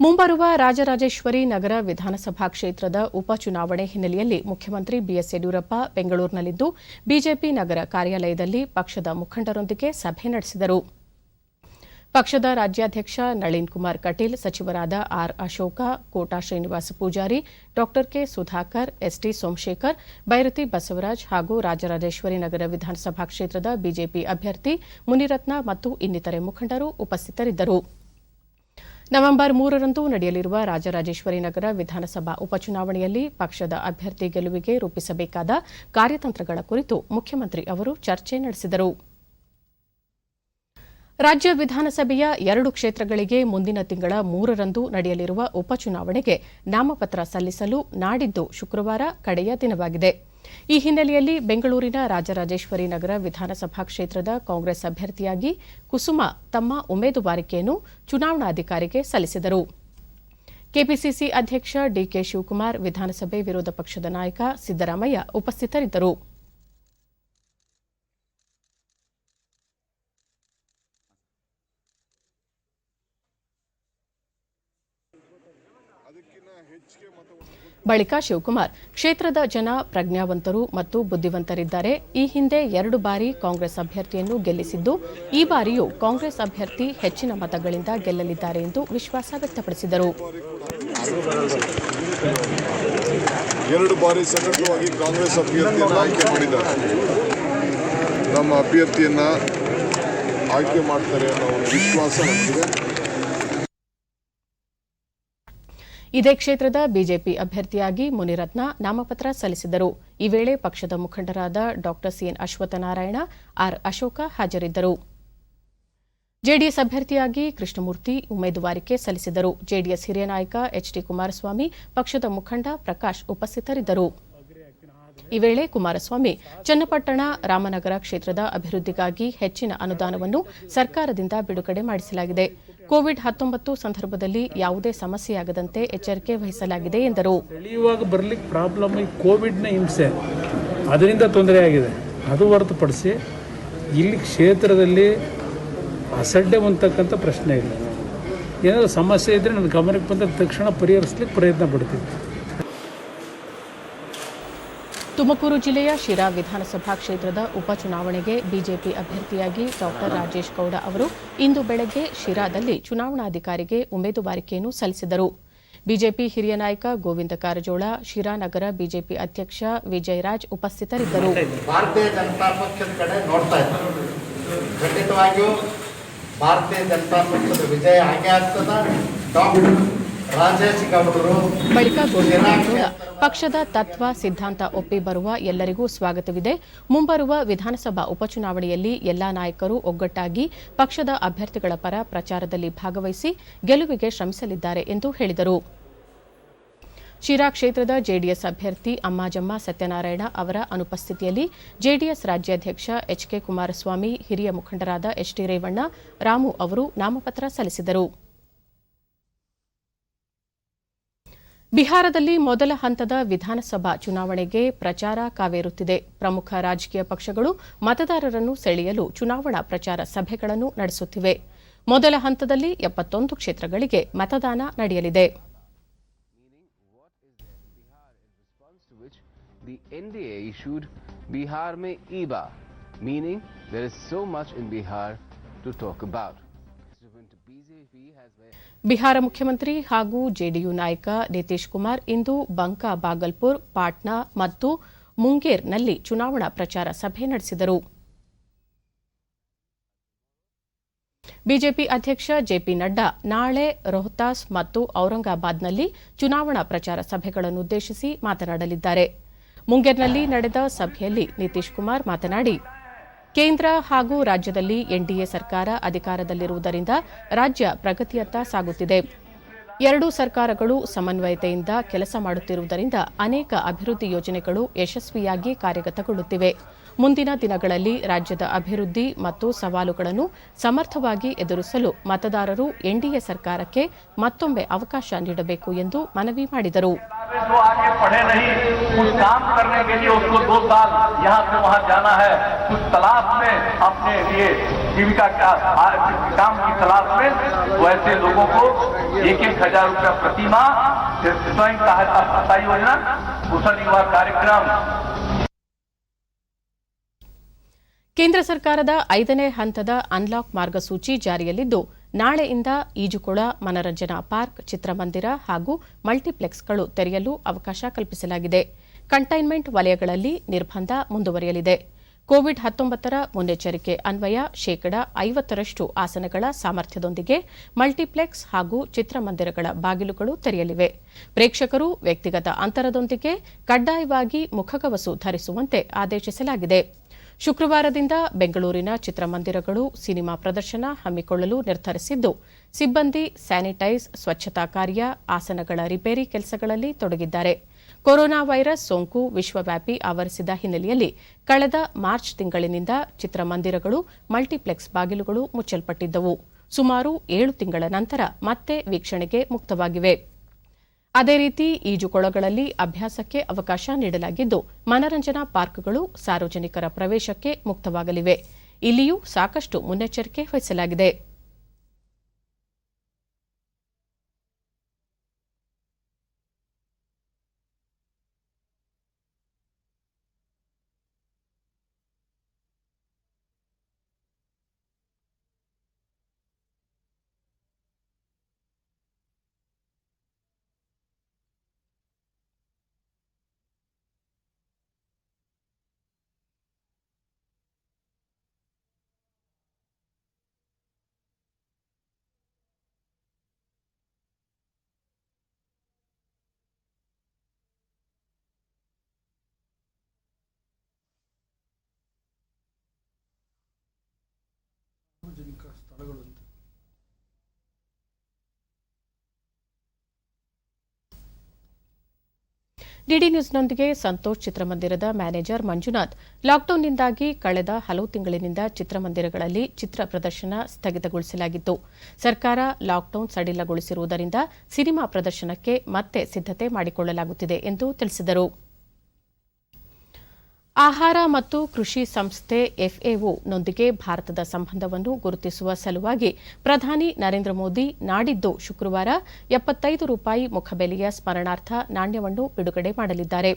ಮುಂಬರುವ ರಾಜರಾಜೇಶ್ವರಿ ನಗರ ವಿಧಾನಸಭಾ ಕ್ಷೇತ್ರದ ಉಪಚುನಾವಣೆ ಹಿನ್ನೆಲೆಯಲ್ಲಿ ಮುಖ್ಯಮಂತ್ರಿ ಬಿಎಸ್ ಯಡಿಯೂರಪ್ಪ ಬೆಂಗಳೂರಿನಲ್ಲಿಂದು ಬಿಜೆಪಿ ನಗರ ಕಾರ್ಯಾಲಯದಲ್ಲಿ ಪಕ್ಷದ ಮುಖಂಡರೊಂದಿಗೆ ಸಭೆ ನಡೆಸಿದರು. ಪಕ್ಷದ ರಾಜ್ಯಾಧ್ಯಕ್ಷ ನಳಿನ್ ಕುಮಾರ್ ಕಟೀಲ್, ಸಚಿವರಾದ ಆರ್ ಅಶೋಕ, ಕೋಟಾ ಶ್ರೀನಿವಾಸ ಪೂಜಾರಿ, ಡಾ ಕೆ ಸುಧಾಕರ್, ಎಸ್ಟಿ ಸೋಮಶೇಖರ್, ಬೈರತಿ ಬಸವರಾಜ್ ಹಾಗೂ ರಾಜರಾಜೇಶ್ವರಿ ನಗರ ವಿಧಾನಸಭಾ ಕ್ಷೇತ್ರದ ಬಿಜೆಪಿ ಅಭ್ಯರ್ಥಿ ಮುನಿರತ್ನ ಮತ್ತು ಇನ್ನಿತರೆ ಮುಖಂಡರು ಉಪಸ್ಥಿತರಿದ್ದರು. ನವೆಂಬರ್ 3ರಂದು ನಡೆಯಲಿರುವ ರಾಜರಾಜೇಶ್ವರಿ ನಗರ ವಿಧಾನಸಭಾ ಉಪಚುನಾವಣೆಯಲ್ಲಿ ಪಕ್ಷದ ಅಭ್ಯರ್ಥಿ ಗೆಲುವಿಗೆ ರೂಪಿಸಬೇಕಾದ ಕಾರ್ಯತಂತ್ರಗಳ ಕುರಿತು ಮುಖ್ಯಮಂತ್ರಿ ಅವರು ಚರ್ಚೆ ನಡೆಸಿದರು. ರಾಜ್ಯ ವಿಧಾನಸಭೆಯ 2 ಕ್ಷೇತ್ರಗಳಿಗೆ ಮುಂದಿನ ತಿಂಗಳ 3ರಂದು ನಡೆಯಲಿರುವ ಉಪಚುನಾವಣೆಗೆ ನಾಮಪತ್ರ ಸಲ್ಲಿಸಲು ನಾಡಿದ್ದು ಶುಕ್ರವಾರ ಕಡೆಯ ದಿನವಾಗಿದೆ. ಈ ಹಿನ್ನೆಲೆಯಲ್ಲಿ ಬೆಂಗಳೂರಿನ ರಾಜರಾಜೇಶ್ವರಿ ನಗರ ವಿಧಾನಸಭಾ ಕ್ಷೇತ್ರದ ಕಾಂಗ್ರೆಸ್ ಅಭ್ಯರ್ಥಿಯಾಗಿ ಕುಸುಮಾ ತಮ್ಮ ಉಮೇದುವಾರಿಕೆಯನ್ನು ಚುನಾವಣಾಧಿಕಾರಿಗೆ ಸಲ್ಲಿಸಿದರು. ಕೆಪಿಸಿಸಿ ಅಧ್ಯಕ್ಷ ಡಿಕೆ ಶಿವಕುಮಾರ್, ವಿಧಾನಸಭೆ ವಿರೋಧ ಪಕ್ಷದ ನಾಯಕ ಸಿದ್ದರಾಮಯ್ಯ ಉಪಸ್ಥಿತರಿದ್ದರು. ಬಳಿಕ ಶಿವಕುಮಾರ್, ಕ್ಷೇತ್ರದ ಜನ ಪ್ರಜ್ಞಾವಂತರು ಮತ್ತು ಬುದ್ಧಿವಂತರಿದ್ದಾರೆ. ಈ ಹಿಂದೆ 2 ಬಾರಿ ಕಾಂಗ್ರೆಸ್ ಅಭ್ಯರ್ಥಿಯನ್ನು ಗೆಲ್ಲಿಸಿದ್ದು, ಈ ಬಾರಿಯೂ ಕಾಂಗ್ರೆಸ್ ಅಭ್ಯರ್ಥಿ ಹೆಚ್ಚಿನ ಮತಗಳಿಂದ ಗೆಲ್ಲಲಿದ್ದಾರೆ ಎಂದು ವಿಶ್ವಾಸ ವ್ಯಕ್ತಪಡಿಸಿದರು. 2 ಬಾರಿ ಸತತವಾಗಿ ಕಾಂಗ್ರೆಸ್ ಅಭ್ಯರ್ಥಿಯನ್ನು ಆಯ್ಕೆ ಮಾಡಿದ್ದಾರೆ. ನಮ್ಮ ಅಭ್ಯರ್ಥಿಯನ್ನ ಆಯ್ಕೆ ಮಾಡ್ತಾರೆ ಅನ್ನೋ ವಿಶ್ವಾಸ ನಮಗಿದೆ. ಇದೇ ಕ್ಷೇತ್ರದ ಬಿಜೆಪಿ ಅಭ್ಯರ್ಥಿಯಾಗಿ ಮುನಿರತ್ನ ನಾಮಪತ್ರ ಸಲ್ಲಿಸಿದರು. ಈ ವೇಳೆ ಪಕ್ಷದ ಮುಖಂಡರಾದ ಡಾ ಸಿಎನ್ ಅಶ್ವತ್ಥನಾರಾಯಣ, ಆರ್ ಅಶೋಕ ಹಾಜರಿದ್ದರು. ಜೆಡಿಎಸ್ ಅಭ್ಯರ್ಥಿಯಾಗಿ ಕೃಷ್ಣಮೂರ್ತಿ ಉಮೇದುವಾರಿಕೆ ಸಲ್ಲಿಸಿದರು. ಜೆಡಿಎಸ್ ಹಿರಿಯ ನಾಯಕ ಎಚ್ಡಿ ಕುಮಾರಸ್ವಾಮಿ, ಪಕ್ಷದ ಮುಖಂಡ ಪ್ರಕಾಶ್ ಉಪಸ್ಥಿತರಿದ್ದರು. ಈ ವೇಳೆ ಕುಮಾರಸ್ವಾಮಿ, ಚನ್ನಪಟ್ಟಣ ರಾಮನಗರ ಕ್ಷೇತ್ರದ ಅಭಿವೃದ್ಧಿಗಾಗಿ ಹೆಚ್ಚಿನ ಅನುದಾನವನ್ನು ಸರ್ಕಾರದಿಂದ ಬಿಡುಗಡೆ ಮಾಡಿಸಲಾಗಿದೆ. ಕೋವಿಡ್-19 ಸಂದರ್ಭದಲ್ಲಿ ಯಾವುದೇ ಸಮಸ್ಯೆಯಾಗದಂತೆ ಎಚ್ಚರಿಕೆ ವಹಿಸಲಾಗಿದೆ ಎಂದರು. ಇವಾಗ ಬರ್ಲಿಕ್ಕೆ ಪ್ರಾಬ್ಲಮ್ ಈ ಕೋವಿಡ್ನ ಹಿಂಸೆ, ಅದರಿಂದ ತೊಂದರೆ ಆಗಿದೆ. ಅದು ಹೊರತುಪಡಿಸಿ ಇಲ್ಲಿ ಕ್ಷೇತ್ರದಲ್ಲಿ ಅಸಡ್ಡೆ ಹೊಂದತಕ್ಕಂಥ ಪ್ರಶ್ನೆ ಇಲ್ಲ. ಏನಾದರೂ ಸಮಸ್ಯೆ ಇದ್ದರೆ ನನ್ನ ಗಮನಕ್ಕೆ ಬಂದ ತಕ್ಷಣ ಪರಿಹರಿಸಲಿಕ್ಕೆ ಪ್ರಯತ್ನ ಪಡ್ತೀನಿ. ತುಮಕೂರು ಜಿಲ್ಲೆಯ ಶಿರಾ ವಿಧಾನಸಭಾ ಕ್ಷೇತ್ರದ ಉಪಚುನಾವಣೆಗೆ ಬಿಜೆಪಿ ಅಭ್ಯರ್ಥಿಯಾಗಿ ಡಾ ರಾಜೇಶ್ ಗೌಡ ಅವರು ಇಂದು ಬೆಳಗ್ಗೆ ಶಿರಾದಲ್ಲಿ ಚುನಾವಣಾಧಿಕಾರಿಗೆ ಉಮೇದುವಾರಿಕೆಯನ್ನು ಸಲ್ಲಿಸಿದರು. ಬಿಜೆಪಿ ಹಿರಿಯ ನಾಯಕ ಗೋವಿಂದ ಕಾರಜೋಳ, ಶಿರಾ ನಗರ ಬಿಜೆಪಿ ಅಧ್ಯಕ್ಷ ವಿಜಯರಾಜ್ ಉಪಸ್ಥಿತರಿದ್ದರು. ಭಾರತೀಯ ಜನತಾ ಪಕ್ಷದ ಕಡೆ ನೋಡ್ತಾ ಇದ್ದಾರೆ. ಖಂಡಿತವಾಗಿಯೂ ಭಾರತೀಯ ಜನತಾ ಪಕ್ಷದ ವಿಜಯ ಹಾಗೆ ಆಗ್ತದ. ಬಳಿಕ ಗೋವಿಂದ ಪಕ್ಷದ ತತ್ವ ಸಿದ್ಧಾಂತ ಒಪ್ಪಿ ಬರುವ ಎಲ್ಲರಿಗೂ ಸ್ವಾಗತವಿದೆ. ಮುಂಬರುವ ವಿಧಾನಸಭಾ ಉಪಚುನಾವಣೆಯಲ್ಲಿ ಎಲ್ಲಾ ನಾಯಕರು ಒಗ್ಗಟ್ಟಾಗಿ ಪಕ್ಷದ ಅಭ್ಯರ್ಥಿಗಳ ಪರ ಪ್ರಚಾರದಲ್ಲಿ ಭಾಗವಹಿಸಿ ಗೆಲುವಿಗೆ ಶ್ರಮಿಸಲಿದ್ದಾರೆ ಎಂದು ಹೇಳಿದರು. ಶಿರಾ ಕ್ಷೇತ್ರದ ಜೆಡಿಎಸ್ ಅಭ್ಯರ್ಥಿ ಅಮ್ಮಾಜಮ್ಮ ಸತ್ಯನಾರಾಯಣ ಅವರ ಅನುಪಸ್ಥಿತಿಯಲ್ಲಿ ಜೆಡಿಎಸ್ ರಾಜ್ಯಾಧ್ಯಕ್ಷ ಎಚ್ಕೆ ಕುಮಾರಸ್ವಾಮಿ, ಹಿರಿಯ ಮುಖಂಡರಾದ ಎಚ್ಡಿ ರೇವಣ್ಣ, ರಾಮು ಅವರು ನಾಮಪತ್ರ ಸಲ್ಲಿಸಿದರು. ಬಿಹಾರದಲ್ಲಿ ಮೊದಲ ಹಂತದ ವಿಧಾನಸಭಾ ಚುನಾವಣೆಗೆ ಪ್ರಚಾರ ಕಾವೇರುತ್ತಿದೆ. ಪ್ರಮುಖ ರಾಜಕೀಯ ಪಕ್ಷಗಳು ಮತದಾರರನ್ನು ಸೆಳೆಯಲು ಚುನಾವಣಾ ಪ್ರಚಾರ ಸಭೆಗಳನ್ನು ನಡೆಸುತ್ತಿವೆ. ಮೊದಲ ಹಂತದಲ್ಲಿ 71 ಕ್ಷೇತ್ರಗಳಿಗೆ ಮತದಾನ ನಡೆಯಲಿದೆ. ಬಿಹಾರ ಮುಖ್ಯಮಂತ್ರಿ ಹಾಗೂ ಜೆಡಿಯು ನಾಯಕ ನಿತೀಶ್ ಕುಮಾರ್ ಇಂದು ಬಂಕಾ, ಬಾಗಲ್ಪುರ್, ಪಾಟ್ನಾ ಮತ್ತು ಮುಂಗೇರ್ನಲ್ಲಿ ಚುನಾವಣಾ ಪ್ರಚಾರ ಸಭೆ ನಡೆಸಿದರು. ಬಿಜೆಪಿ ಅಧ್ಯಕ್ಷ ಜೆಪಿ ನಡ್ಡಾ ನಾಳೆ ರೋಹ್ತಾಸ್ ಮತ್ತು ಔರಂಗಾಬಾದ್ನಲ್ಲಿ ಚುನಾವಣಾ ಪ್ರಚಾರ ಸಭೆಗಳನ್ನುದ್ದೇಶಿಸಿ ಮಾತನಾಡಲಿದ್ದಾರೆ. ಮುಂಗೇರ್ನಲ್ಲಿ ನಡೆದ ಸಭೆಯಲ್ಲಿ ನಿತೀಶ್ ಕುಮಾರ್ ಮಾತನಾಡಿ, ಕೇಂದ್ರ ಹಾಗೂ ರಾಜ್ಯದಲ್ಲಿ ಎನ್ಡಿಎ ಸರ್ಕಾರ ಅಧಿಕಾರದಲ್ಲಿರುವುದರಿಂದ ರಾಜ್ಯ ಪ್ರಗತಿಯತ್ತ ಸಾಗುತ್ತಿದೆ. 2 ಸರ್ಕಾರಗಳು ಸಮನ್ವಯತೆಯಿಂದ ಕೆಲಸ ಮಾಡುತ್ತಿರುವುದರಿಂದ ಅನೇಕ ಅಭಿವೃದ್ಧಿ ಯೋಜನೆಗಳು ಯಶಸ್ವಿಯಾಗಿ ಕಾರ್ಯಗತಗೊಳ್ಳುತ್ತಿವೆ. ಮುಂದಿನ ದಿನಗಳಲ್ಲಿ ರಾಜ್ಯದ ಅಭಿವೃದ್ಧಿ ಮತ್ತು ಸವಾಲುಗಳನ್ನು ಸಮರ್ಥವಾಗಿ ಎದುರಿಸಲು ಮತದಾರರು ಎನ್ಡಿಎ ಸರ್ಕಾರಕ್ಕೆ ಮತ್ತೊಮ್ಮೆ ಅವಕಾಶ ನೀಡಬೇಕು ಎಂದು ಮನವಿ ಮಾಡಿದರು. ಕೇಂದ್ರ ಸರ್ಕಾರದ 5ನೇ ಹಂತದ ಅನ್ಲಾಕ್ ಮಾರ್ಗಸೂಚಿ ಜಾರಿಯಲ್ಲಿದ್ದು, ನಾಳೆಯಿಂದ ಈಜುಕೊಳ, ಮನರಂಜನಾ ಪಾರ್ಕ್, ಚಿತ್ರಮಂದಿರ ಹಾಗೂ ಮಲ್ಟಿಪ್ಲೆಕ್ಸ್ಗಳು ತೆರೆಯಲು ಅವಕಾಶ ಕಲ್ಪಿಸಲಾಗಿದೆ. ಕಂಟೈನ್ಮೆಂಟ್ ವಲಯಗಳಲ್ಲಿ ನಿರ್ಬಂಧ ಮುಂದುವರಿಯಲಿದೆ. ಕೋವಿಡ್-19 ಮುನ್ನೆಚ್ಚರಿಕೆ ಅನ್ವಯ 50% ಆಸನಗಳ ಸಾಮರ್ಥ್ಯದೊಂದಿಗೆ ಮಲ್ಟಿಪ್ಲೆಕ್ಸ್ ಹಾಗೂ ಚಿತ್ರಮಂದಿರಗಳ ಬಾಗಿಲುಗಳು ತೆರೆಯಲಿವೆ. ಪ್ರೇಕ್ಷಕರು ವ್ಯಕ್ತಿಗತ ಅಂತರದೊಂದಿಗೆ ಕಡ್ಡಾಯವಾಗಿ ಮುಖಗವಸು ಧರಿಸುವಂತೆ ಆದೇಶಿಸಲಾಗಿದೆ. ಶುಕ್ರವಾರದಿಂದ ಬೆಂಗಳೂರಿನ ಚಿತ್ರಮಂದಿರಗಳು ಸಿನಿಮಾ ಪ್ರದರ್ಶನ ಹಮ್ಮಿಕೊಳ್ಳಲು ನಿರ್ಧರಿಸಿದ್ದು, ಸಿಬ್ಬಂದಿ ಸ್ಯಾನಿಟೈಸ್, ಸ್ವಚ್ಛತಾ ಕಾರ್ಯ, ಆಸನಗಳ ರಿಪೇರಿ ಕೆಲಸಗಳಲ್ಲಿ ತೊಡಗಿದ್ದಾರೆ. ಕೊರೋನಾ ವೈರಸ್ ಸೋಂಕು ವಿಶ್ವವ್ಯಾಪಿ ಆವರಿಸಿದ ಹಿನ್ನೆಲೆಯಲ್ಲಿ ಕಳೆದ ಮಾರ್ಚ್ ತಿಂಗಳಿನಿಂದ ಚಿತ್ರಮಂದಿರಗಳು, ಮಲ್ಟಿಪ್ಲೆಕ್ಸ್ ಬಾಗಿಲುಗಳು ಮುಚ್ಚಲ್ಪಟ್ಟಿದ್ದವು. ಸುಮಾರು 7 ತಿಂಗಳ ನಂತರ ಮತ್ತೆ ವೀಕ್ಷಣೆಗೆ ಮುಕ್ತವಾಗಿವೆ. ಅದೇ ರೀತಿ ಈಜುಕೊಳಗಳಲ್ಲಿ ಅಭ್ಯಾಸಕ್ಕೆ ಅವಕಾಶ ನೀಡಲಾಗಿದ್ದು, ಮನರಂಜನಾ ಪಾರ್ಕ್ಗಳು ಸಾರ್ವಜನಿಕರ ಪ್ರವೇಶಕ್ಕೆ ಮುಕ್ತವಾಗಲಿವೆ. ಇಲ್ಲಿಯೂ ಸಾಕಷ್ಟು ಮುನ್ನೆಚ್ಚರಿಕೆ ವಹಿಸಲಾಗಿದೆ. ಡಿಡಿ ನ್ಯೂಸ್ನೊಂದಿಗೆ ಸಂತೋಷ್ ಚಿತ್ರಮಂದಿರದ ಮ್ಯಾನೇಜರ್ ಮಂಜುನಾಥ್, ಲಾಕ್ಡೌನ್ನಿಂದಾಗಿ ಕಳೆದ ಹಲವು ತಿಂಗಳಿನಿಂದ ಚಿತ್ರಮಂದಿರಗಳಲ್ಲಿ ಚಿತ್ರ ಪ್ರದರ್ಶನ ಸ್ಥಗಿತಗೊಳಿಸಲಾಗಿತ್ತು. ಸರ್ಕಾರ ಲಾಕ್ಡೌನ್ ಸಡಿಲಗೊಳಿಸಿರುವುದರಿಂದ ಸಿನಿಮಾ ಪ್ರದರ್ಶನಕ್ಕೆ ಮತ್ತೆ ಸಿದ್ದತೆ ಮಾಡಿಕೊಳ್ಳಲಾಗುತ್ತಿದೆ ಎಂದು ತಿಳಿಸಿದರು. ಆಹಾರ ಮತ್ತು ಕೃಷಿ ಸಂಸ್ಥೆ ಎಫ್ಎಒ-ನೊಂದಿಗೆ ಭಾರತದ ಸಂಬಂಧವನ್ನು ಗುರುತಿಸುವ ಸಲುವಾಗಿ ಪ್ರಧಾನಿ ನರೇಂದ್ರ ಮೋದಿ ನಾಡಿದ್ದು ಶುಕ್ರವಾರ ₹75 ಮುಖಬೆಲೆಯ ಸ್ಮರಣಾರ್ಥ ನಾಣ್ಯವನ್ನು ಬಿಡುಗಡೆ ಮಾಡಲಿದ್ದಾರೆ.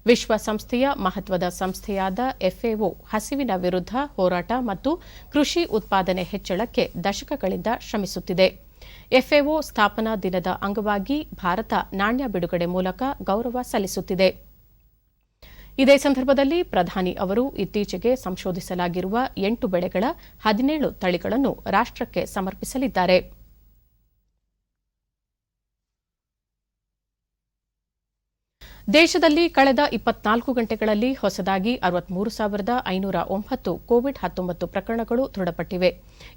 ವಿಶ್ವಸಂಸ್ಥೆಯ ಮಹತ್ವದ ಸಂಸ್ಥೆಯಾದ ಎಫ್ಎಒ ಹಸಿವಿನ ವಿರುದ್ಧ ಹೋರಾಟ ಮತ್ತು ಕೃಷಿ ಉತ್ಪಾದನೆ ಹೆಚ್ಚಳಕ್ಕೆ ದಶಕಗಳಿಂದ ಶ್ರಮಿಸುತ್ತಿದೆ. ಎಫ್ಎಒ ಸ್ಥಾಪನಾ ದಿನದ ಅಂಗವಾಗಿ ಭಾರತ ನಾಣ್ಯ ಬಿಡುಗಡೆ ಮೂಲಕ ಗೌರವ ಸಲ್ಲಿಸುತ್ತಿದೆ. ಇದೇ ಸಂದರ್ಭದಲ್ಲಿ ಪ್ರಧಾನಿ ಅವರು ಇತ್ತೀಚೆಗೆ ಸಂಶೋಧಿಸಲಾಗಿರುವ 8 ಬೆಳೆಗಳ 17 ತಳಿಗಳನ್ನು ರಾಷ್ಟಕ್ಕೆ ಸಮರ್ಪಿಸಲಿದ್ದಾರೆ. ದೇಶದಲ್ಲಿ ಕಳೆದ 24 ಗಂಟೆಗಳಲ್ಲಿ ಹೊಸದಾಗಿ 63,509 ಕೋವಿಡ್-19 ಪ್ರಕರಣಗಳು ದೃಢಪಟ್ಟಿವೆ.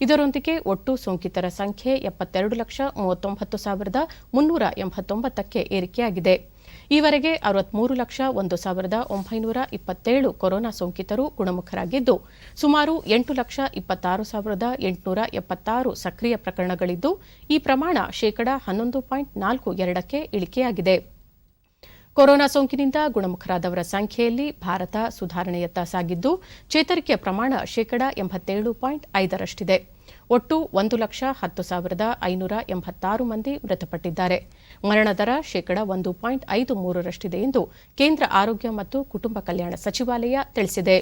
ಇದರೊಂದಿಗೆ ಒಟ್ಟು ಸೋಂಕಿತರ ಸಂಖ್ಯೆ 72,39,389ಕ್ಕೆ ಏರಿಕೆಯಾಗಿದೆ. ಈವರೆಗೆ 63,01,927 ಕೊರೋನಾ ಸೋಂಕಿತರು ಗುಣಮುಖರಾಗಿದ್ದು, ಸುಮಾರು 8,26,876 ಸಕ್ರಿಯ ಪ್ರಕರಣಗಳಿದ್ದು, ಈ ಪ್ರಮಾಣ ಶೇಕಡಾ 11.42ಕ್ಕೆ ಇಳಿಕೆಯಾಗಿದೆ. ಕೊರೋನಾ ಸೋಂಕಿನಿಂದ ಗುಣಮುಖರಾದವರ ಸಂಖ್ಯೆಯಲ್ಲಿ ಭಾರತ ಸುಧಾರಣೆಯತ್ತ ಸಾಗಿದ್ದು, ಚೇತರಿಕೆಯ ಪ್ರಮಾಣ ಶೇಕಡಾ 87.5ರಷ್ಟಿದೆ. ಒಟ್ಟು 1,10,586 ಮಂದಿ ಮೃತಪಟ್ಟಿದ್ದಾರೆ. ಮರಣ ದರ ಶೇಕಡಾ 1.53ರಷ್ಟಿದೆ ಎಂದು ಕೇಂದ್ರ ಆರೋಗ್ಯ ಮತ್ತು ಕುಟುಂಬ ಕಲ್ಯಾಣ ಸಚಿವಾಲಯ ತಿಳಿಸಿದೆ.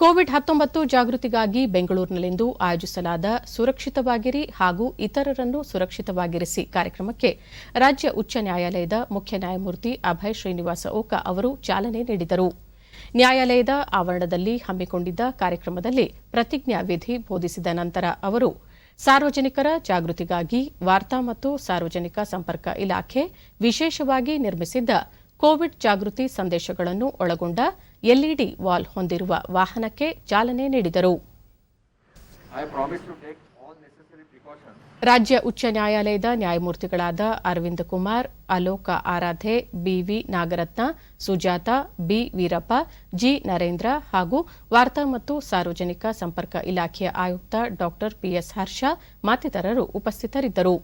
ಕೋವಿಡ್-19 ಜಾಗೃತಿಗಾಗಿ ಬೆಂಗಳೂರಿನಲ್ಲಿಂದು ಆಯೋಜಿಸಲಾದ ಸುರಕ್ಷಿತವಾಗಿರಿ ಹಾಗೂ ಇತರರನ್ನು ಸುರಕ್ಷಿತವಾಗಿರಿಸಿ ಕಾರ್ಯಕ್ರಮಕ್ಕೆ ರಾಜ್ಯ ಉಚ್ಚ ನ್ಯಾಯಾಲಯದ ಮುಖ್ಯ ನ್ಯಾಯಮೂರ್ತಿ ಅಭಯ್ ಶ್ರೀನಿವಾಸ ಓಕಾ ಅವರು ಚಾಲನೆ ನೀಡಿದರು. ನ್ಯಾಯಾಲಯದ ಆವರಣದಲ್ಲಿ ಹಮ್ಮಿಕೊಂಡಿದ್ದ ಕಾರ್ಯಕ್ರಮದಲ್ಲಿ ಪ್ರತಿಜ್ಞಾ ವಿಧಿ ಬೋಧಿಸಿದ ನಂತರ ಅವರು ಸಾರ್ವಜನಿಕರ ಜಾಗೃತಿಗಾಗಿ ವಾರ್ತಾ ಮತ್ತು ಸಾರ್ವಜನಿಕ ಸಂಪರ್ಕ ಇಲಾಖೆ ವಿಶೇಷವಾಗಿ ನಿರ್ಮಿಸಿದ್ದ ಕೋವಿಡ್ ಜಾಗೃತಿ ಸಂದೇಶಗಳನ್ನು ಒಳಗೊಂಡ ಎಲ್ಇಡಿ ವಾಲ್ ಹೊಂದಿರುವ ವಾಹನಕ್ಕೆ ಚಾಲನೆ ನೀಡಿದರು. ರಾಜ್ಯ ಉಚ್ಚ ನ್ಯಾಯಾಲಯದ ನ್ಯಾಯಮೂರ್ತಿಗಳಾದ Arvind Kumar, Alok Aradhe, B V Nagarathna, Sujatha, B Veerappa, G Narendra ಹಾಗೂ ವಾರ್ತಾ ಮತ್ತು ಸಾರ್ವಜನಿಕ ಸಂಪರ್ಕ ಇಲಾಖೆಯ ಆಯುಕ್ತ ಡಾ ಪಿಎಸ್ ಹರ್ಷ ಮತ್ತಿತರರು ಉಪಸ್ಥಿತರಿದ್ದರು.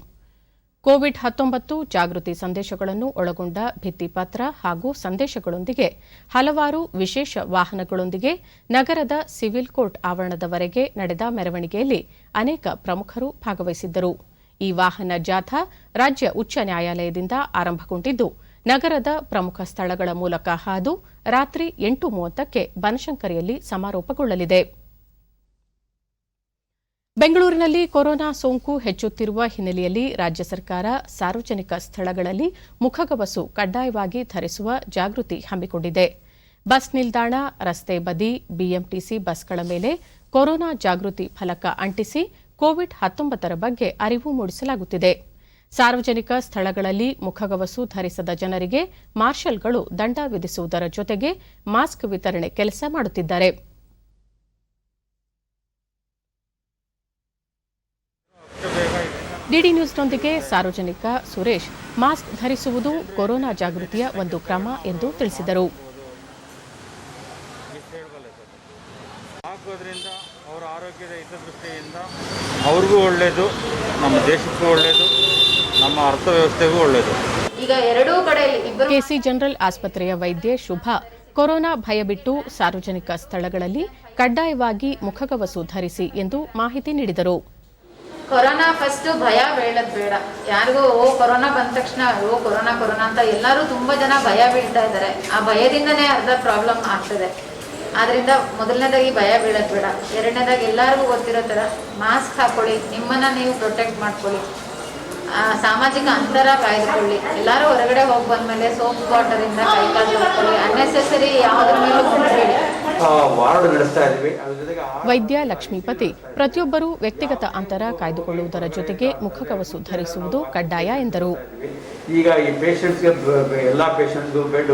ಕೋವಿಡ್-19 ಜಾಗೃತಿ ಸಂದೇಶಗಳನ್ನು ಒಳಗೊಂಡ ಭಿತ್ತಿಪತ್ರ ಹಾಗೂ ಸಂದೇಶಗಳೊಂದಿಗೆ ಹಲವಾರು ವಿಶೇಷ ವಾಹನಗಳೊಂದಿಗೆ ನಗರದ ಸಿವಿಲ್ ಕೋರ್ಟ್ ಆವರಣದವರೆಗೆ ನಡೆದ ಮೆರವಣಿಗೆಯಲ್ಲಿ ಅನೇಕ ಪ್ರಮುಖರು ಭಾಗವಹಿಸಿದ್ದರು. ಈ ವಾಹನ ಜಾಥಾ ರಾಜ್ಯ ಉಚ್ಚ ನ್ಯಾಯಾಲಯದಿಂದ ಆರಂಭಗೊಂಡಿದ್ದು, ನಗರದ ಪ್ರಮುಖ ಸ್ಥಳಗಳ ಮೂಲಕ ಹಾದು ರಾತ್ರಿ 8:30ಕ್ಕೆ ಬನಶಂಕರಿಯಲ್ಲಿ ಸಮಾರೋಪಗೊಳ್ಳಲಿದೆ. ಬೆಂಗಳೂರಿನಲ್ಲಿ ಕೊರೋನಾ ಸೋಂಕು ಹೆಚ್ಚುತ್ತಿರುವ ಹಿನ್ನೆಲೆಯಲ್ಲಿ ರಾಜ್ಯ ಸರ್ಕಾರ ಸಾರ್ವಜನಿಕ ಸ್ಥಳಗಳಲ್ಲಿ ಮುಖಗವಸು ಕಡ್ಡಾಯವಾಗಿ ಧರಿಸುವ ಜಾಗೃತಿ ಹಮ್ಮಿಕೊಂಡಿದೆ. ಬಸ್ ನಿಲ್ದಾಣ, ರಸ್ತೆ ಬದಿ, ಬಿಎಂಟಿಸಿ ಬಸ್ಗಳ ಮೇಲೆ ಕೊರೋನಾ ಜಾಗೃತಿ ಫಲಕ ಅಂಟಿಸಿ ಕೋವಿಡ್-19 ಬಗ್ಗೆ ಅರಿವು ಮೂಡಿಸಲಾಗುತ್ತಿದೆ. ಸಾರ್ವಜನಿಕ ಸ್ಥಳಗಳಲ್ಲಿ ಮುಖಗವಸು ಧರಿಸದ ಜನರಿಗೆ ಮಾರ್ಷಲ್ಗಳು ದಂಡ ವಿಧಿಸುವುದರ ಜೊತೆಗೆ ಮಾಸ್ಕ್ ವಿತರಣೆ ಕೆಲಸ ಮಾಡುತ್ತಿದ್ದಾರೆ. ಡಿಡಿ ನ್ಯೂಸ್ನೊಂದಿಗೆ ಸಾರ್ವಜನಿಕ ಸುರೇಶ್ ಮಾಸ್ಕ್ ಧರಿಸುವುದು ಕೊರೋನಾ ಜಾಗೃತಿಯ ಒಂದು ಕ್ರಮ ಎಂದು ತಿಳಿಸಿದರು. ಹಾಕೋದ್ರಿಂದ ಅವರ ಆರೋಗ್ಯದ ಹಿತದೃಷ್ಟಿಯಿಂದ ಅವ್ರಿಗೂ ಒಳ್ಳೆಯದು, ನಮ್ಮ ದೇಶಕ್ಕೂ ಒಳ್ಳೆಯದು, ನಮ್ಮ ಅರ್ಥವ್ಯವಸ್ಥೆಗೂ ಒಳ್ಳೆಯದು. ಈಗ ಎರಡೂ ಕಡೆಯಲ್ಲಿ ಕೆಸಿ ಜನರಲ್ ಆಸ್ಪತ್ರೆಯ ವೈದ್ಯೆ ಶುಭಾ ಕೊರೋನಾ ಭಯಬಿಟ್ಟು ಸಾರ್ವಜನಿಕ ಸ್ಥಳಗಳಲ್ಲಿ ಕಡ್ಡಾಯವಾಗಿ ಮುಖಗವಸು ಧರಿಸಿ ಎಂದು ಮಾಹಿತಿ ನೀಡಿದರು. ಕೊರೋನಾ ಫಸ್ಟ್ ಭಯ ಬೀಳದ್ ಬೇಡ. ಯಾರಿಗೂ ಕೊರೋನಾ ಬಂದ ತಕ್ಷಣ ಕೊರೋನಾ ಅಂತ ಎಲ್ಲರೂ ತುಂಬಾ ಜನ ಭಯ ಬೀಳ್ತಾ ಇದ್ದಾರೆ. ಆ ಭಯದಿಂದನೇ ಅರ್ಧ ಪ್ರಾಬ್ಲಮ್ ಆಗ್ತದೆ. ಆದ್ರಿಂದ ಮೊದಲನೇದಾಗಿ ಭಯ ಬೀಳದ್ ಬೇಡ. ಎರಡನೇದಾಗಿ ಎಲ್ಲರಿಗೂ ಗೊತ್ತಿರೋ ಥರ ಮಾಸ್ಕ್ ಹಾಕೊಳ್ಳಿ, ನಿಮ್ಮನ್ನ ನೀವು ಪ್ರೊಟೆಕ್ಟ್ ಮಾಡ್ಕೊಳ್ಳಿ, ಸಾಮಾಜಿಕ ಅಂತರ ಕಾಯ್ದುಕೊಳ್ಳಿ. ಎಲ್ಲರೂ ಹೊರಗಡೆ ಹೋಗಿ ಬಂದ್ಮೇಲೆ ಸೋಪ್ ವಾಟರಿಂದ ಕೈಕಾಲು ತೊಳ್ಕೊಳ್ಳಿ. ಅನ್ನೆಸೆಸರಿ ಯಾವುದ್ರ ಮೇಲೂ ಮುಟ್ಬೇಡಿ. ವೈದ್ಯ ಲಕ್ಷ್ಮೀಪತಿ ಪ್ರತಿಯೊಬ್ಬರೂ ವ್ಯಕ್ತಿಗತ ಅಂತರ ಕಾಯ್ದುಕೊಳ್ಳುವುದರ ಜೊತೆಗೆ ಮುಖಗವಸು ಧರಿಸುವುದು ಕಡ್ಡಾಯ ಎಂದರು. ಈಗ ಈ ಪೇಷಂಟ್ಸ್ಗೆ ಎಲ್ಲ ಪೇಷಂಟ್ಗೂ ಬೆಡ್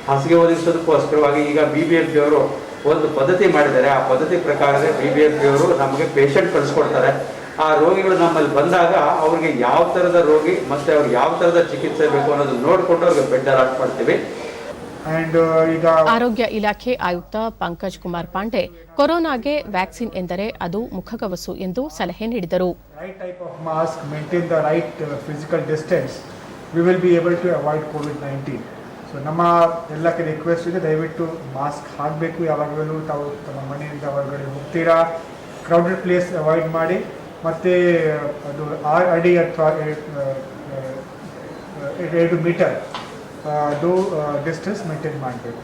ಹಾಸಿಗೆ ಒದಗಿಸೋದಕ್ಕೋಸ್ಕರವಾಗಿ ಈಗ BBMP ಅವರು ಒಂದು ಪದ್ಧತಿ ಮಾಡಿದ್ದಾರೆ. ಆ ಪದ್ಧತಿ ಪ್ರಕಾರವೇ BBMP ಅವರು ನಮಗೆ ಪೇಷಂಟ್ ಕಳಿಸ್ಕೊಡ್ತಾರೆ. ಆ ರೋಗಿಗಳು ನಮ್ಮಲ್ಲಿ ಬಂದಾಗ ಅವ್ರಿಗೆ ಯಾವ ಥರದ ರೋಗಿ ಮತ್ತು ಅವ್ರಿಗೆ ಯಾವ ಥರದ ಚಿಕಿತ್ಸೆ ಬೇಕು ಅನ್ನೋದು ನೋಡಿಕೊಂಡು ಅವ್ರಿಗೆ ಬೆಡ್ ಅಲಾಟ್ ಮಾಡ್ತೀವಿ. ಆರೋಗ್ಯ ಇಲಾಖೆ ಆಯುಕ್ತ ಪಂಕಜ್ ಕುಮಾರ್ ಪಾಂಡೆ ಕೊರೋನಾಗೆ ವ್ಯಾಕ್ಸಿನ್ ಎಂದರೆ ಅದು ಮುಖಗವಸು ಎಂದು ಸಲಹೆ ನೀಡಿದರು. ಸೊ ನಮ್ಮ ಎಲ್ಲಕ್ಕೆ ರಿಕ್ವೆಸ್ಟ್ ಇದೆ, ದಯವಿಟ್ಟು ಮಾಸ್ಕ್ ಹಾಕಬೇಕು. ಯಾವಾಗಲೂ ತಾವು ತಮ್ಮ ಮನೆಯಿಂದ ಹೊರಗಡೆ ಹೋಗ್ತೀರಾ, ಕ್ರೌಡೆಡ್ ಪ್ಲೇಸ್ ಅವಾಯ್ಡ್ ಮಾಡಿ, ಮತ್ತು ಅದು 6 ಅಡಿ ಅಥವಾ 2 ಮೀಟರ್ ಅದು ಡಿಸ್ಟೆನ್ಸ್ ಮೇಂಟೈನ್ ಮಾಡಬೇಕು.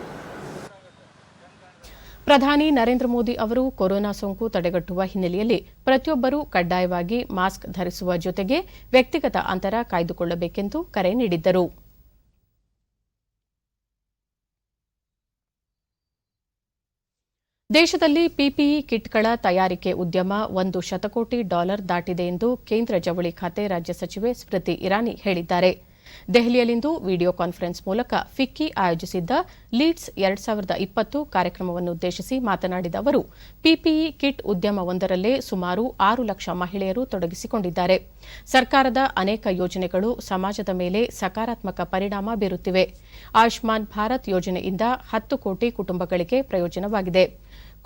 ಪ್ರಧಾನಿ ನರೇಂದ್ರ ಮೋದಿ ಅವರು ಕೊರೋನಾ ಸೋಂಕು ತಡೆಗಟ್ಟುವ ಹಿನ್ನೆಲೆಯಲ್ಲಿ ಪ್ರತಿಯೊಬ್ಬರೂ ಕಡ್ಡಾಯವಾಗಿ ಮಾಸ್ಕ್ ಧರಿಸುವ ಜೊತೆಗೆ ವ್ಯಕ್ತಿಗತ ಅಂತರ ಕಾಯ್ದುಕೊಳ್ಳಬೇಕೆಂದು ಕರೆ ನೀಡಿದ್ದರು. ದೇಶದಲ್ಲಿ ಪಿಪಿಇ ಕಿಟ್ಗಳ ತಯಾರಿಕೆ ಉದ್ಯಮ $1 ಶತಕೋಟಿ ದಾಟಿದೆ ಎಂದು ಕೇಂದ್ರ ಜವಳಿ ಖಾತೆ ರಾಜ್ಯ ಸಚಿವೆ ಸ್ಮೃತಿ ಇರಾನಿ ಹೇಳಿದ್ದಾರೆ. ದೆಹಲಿಯಲ್ಲಿಂದು ವಿಡಿಯೋ ಕಾನ್ಫರೆನ್ಸ್ ಮೂಲಕ ಫಿಕ್ಕಿ ಆಯೋಜಿಸಿದ್ದ ಲೀಡ್ಸ್ 2020 ಕಾರ್ಯಕ್ರಮವನ್ನುದ್ದೇಶಿಸಿ ಮಾತನಾಡಿದ ಅವರು, ಪಿಪಿಇ ಕಿಟ್ ಉದ್ಯಮವೊಂದರಲ್ಲೇ ಸುಮಾರು 6 ಲಕ್ಷ ಮಹಿಳೆಯರು ತೊಡಗಿಸಿಕೊಂಡಿದ್ದಾರೆ. ಸರ್ಕಾರದ ಅನೇಕ ಯೋಜನೆಗಳು ಸಮಾಜದ ಮೇಲೆ ಸಕಾರಾತ್ಮಕ ಪರಿಣಾಮ ಬೀರುತ್ತಿವೆ. ಆಯುಷ್ಮಾನ್ ಭಾರತ್ ಯೋಜನೆಯಿಂದ 10 ಕೋಟಿ ಕುಟುಂಬಗಳಿಗೆ ಪ್ರಯೋಜನವಾಗಿದೆ.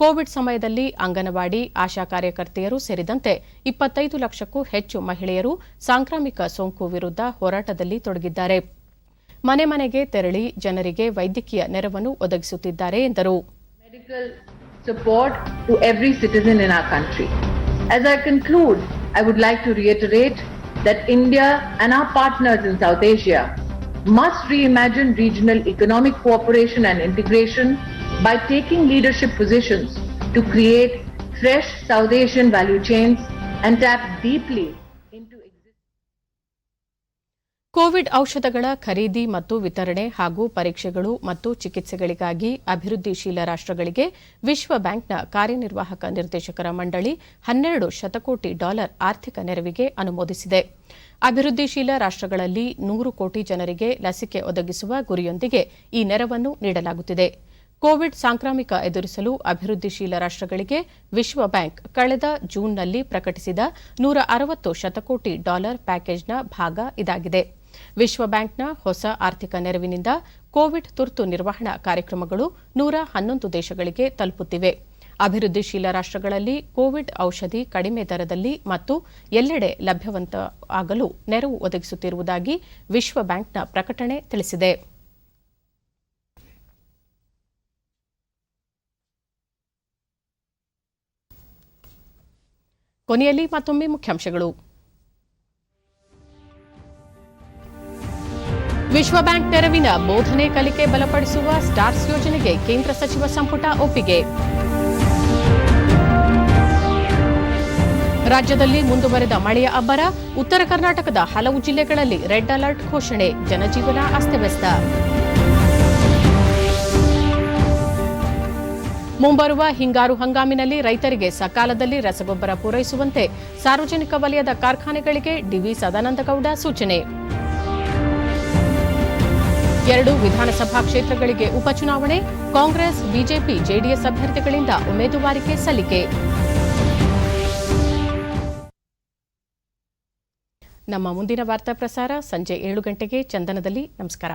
ಕೋವಿಡ್ ಸಮಯದಲ್ಲಿ ಅಂಗನವಾಡಿ ಆಶಾ ಕಾರ್ಯಕರ್ತೆಯರು ಸೇರಿದಂತೆ 25 ಲಕ್ಷಕ್ಕೂ ಹೆಚ್ಚು ಮಹಿಳೆಯರು ಸಾಂಕ್ರಾಮಿಕ ಸೋಂಕು ವಿರುದ್ಧ ಹೋರಾಟದಲ್ಲಿ ತೊಡಗಿದ್ದಾರೆ. ಮನೆ ಮನೆಗೆ ತೆರಳಿ ಜನರಿಗೆ ವೈದ್ಯಕೀಯ ನೆರವನ್ನು ಒದಗಿಸುತ್ತಿದ್ದಾರೆ ಎಂದರು. Medical support to every citizen in our country. As I conclude, I would like to reiterate that India and our partners in South Asia must reimagine regional economic cooperation and integration by taking leadership positions to create fresh South Asian value chains and tap deeply into Covid ಔಷಧಗಳ ಖರೀದಿ ಮತ್ತು ವಿತರಣೆ ಹಾಗೂ ಪರೀಕ್ಷೆಗಳು ಮತ್ತು ಚಿಕಿತ್ಸೆಗಳಿಗಾಗಿ ಅಭಿವೃದ್ಧಿಶೀಲ ರಾಷ್ಟ್ರಗಳಿಗೆ ವಿಶ್ವ ಬ್ಯಾಂಕ್ನ ಕಾರ್ಯನಿರ್ವಾಹಕ ನಿರ್ದೇಶಕರ ಮಂಡಳಿ $12 ಶತಕೋಟಿ ಆರ್ಥಿಕ ನೆರವಿಗೆ ಅನುಮೋದಿಸಿದೆ. ಅಭಿವೃದ್ಧಿಶೀಲ ರಾಷ್ಟ್ರಗಳಲ್ಲಿ 100 ಕೋಟಿ ಜನರಿಗೆ ಲಸಿಕೆ ಒದಗಿಸುವ ಗುರಿಯೊಂದಿಗೆ ಈ ನೆರವನ್ನು ನೀಡಲಾಗುತ್ತಿದೆ. ಕೋವಿಡ್ ಸಾಂಕ್ರಾಮಿಕ ಎದುರಿಸಲು ಅಭಿವೃದ್ಧಿಶೀಲ ರಾಷ್ಟ್ರಗಳಿಗೆ ವಿಶ್ವ ಬ್ಯಾಂಕ್ ಕಳೆದ ಜೂನ್ನಲ್ಲಿ ಪ್ರಕಟಿಸಿದ $160 ಶತಕೋಟಿ ಪ್ಯಾಕೇಜ್ನ ಭಾಗ ಇದಾಗಿದೆ. ವಿಶ್ವ ಬ್ಯಾಂಕ್ನ ಹೊಸ ಆರ್ಥಿಕ ನೆರವಿನಿಂದ ಕೋವಿಡ್ ತುರ್ತು ನಿರ್ವಹಣಾ ಕಾರ್ಯಕ್ರಮಗಳು 111 ದೇಶಗಳಿಗೆ ತಲುಪುತ್ತಿವೆ. ಅಭಿವೃದ್ಧಿಶೀಲ ರಾಷ್ಟ್ರಗಳಲ್ಲಿ ಕೋವಿಡ್ ಔಷಧಿ ಕಡಿಮೆ ದರದಲ್ಲಿ ಮತ್ತು ಎಲ್ಲೆಡೆ ಲಭ್ಯವಾಗಲು ನೆರವು ಒದಗಿಸುತ್ತಿರುವುದಾಗಿ ವಿಶ್ವ ಬ್ಯಾಂಕ್ನ ಪ್ರಕಟಣೆ ತಿಳಿಸಿದೆ. ಕೊನೆಯಲ್ಲಿ ಮತ್ತೊಮ್ಮೆ ಮುಖ್ಯಾಂಶಗಳು. ವಿಶ್ವ ಬ್ಯಾಂಕ್ ನೆರವಿನ ಬೋಧನೆ ಕಲಿಕೆ ಬಲಪಡಿಸುವ ಸ್ಟಾರ್ಸ್ ಯೋಜನೆಗೆ ಕೇಂದ್ರ ಸಚಿವ ಸಂಪುಟ ಒಪ್ಪಿಗೆ. ರಾಜ್ಯದಲ್ಲಿ ಮುಂದುವರೆದ ಮಳೆಯ ಅಬ್ಬರ, ಉತ್ತರ ಕರ್ನಾಟಕದ ಹಲವು ಜಿಲ್ಲೆಗಳಲ್ಲಿ ರೆಡ್ ಅಲರ್ಟ್ ಘೋಷಣೆ, ಜನಜೀವನ ಅಸ್ತವ್ಯಸ್ತ. ಮುಂಬರುವ ಹಿಂಗಾರು ಹಂಗಾಮಿನಲ್ಲಿ ರೈತರಿಗೆ ಸಕಾಲದಲ್ಲಿ ರಸಗೊಬ್ಬರ ಪೂರೈಸುವಂತೆ ಸಾರ್ವಜನಿಕ ವಲಯದ ಕಾರ್ಖಾನೆಗಳಿಗೆ ಡಿವಿ ಸದಾನಂದಗೌಡ ಸೂಚನೆ. 2 ವಿಧಾನಸಭಾ ಕ್ಷೇತ್ರಗಳಿಗೆ ಉಪಚುನಾವಣೆ, ಕಾಂಗ್ರೆಸ್, ಬಿಜೆಪಿ, ಜೆಡಿಎಸ್ ಅಭ್ಯರ್ಥಿಗಳಿಂದ ಉಮೇದುವಾರಿಕೆ ಸಲ್ಲಿಕೆ. ನಮ್ಮ ಮುಂದಿನ ವಾರ್ತಾ ಪ್ರಸಾರ ಸಂಜೆ 7 ಗಂಟೆಗೆ ಚಂದನದಲ್ಲಿ. ನಮಸ್ಕಾರ.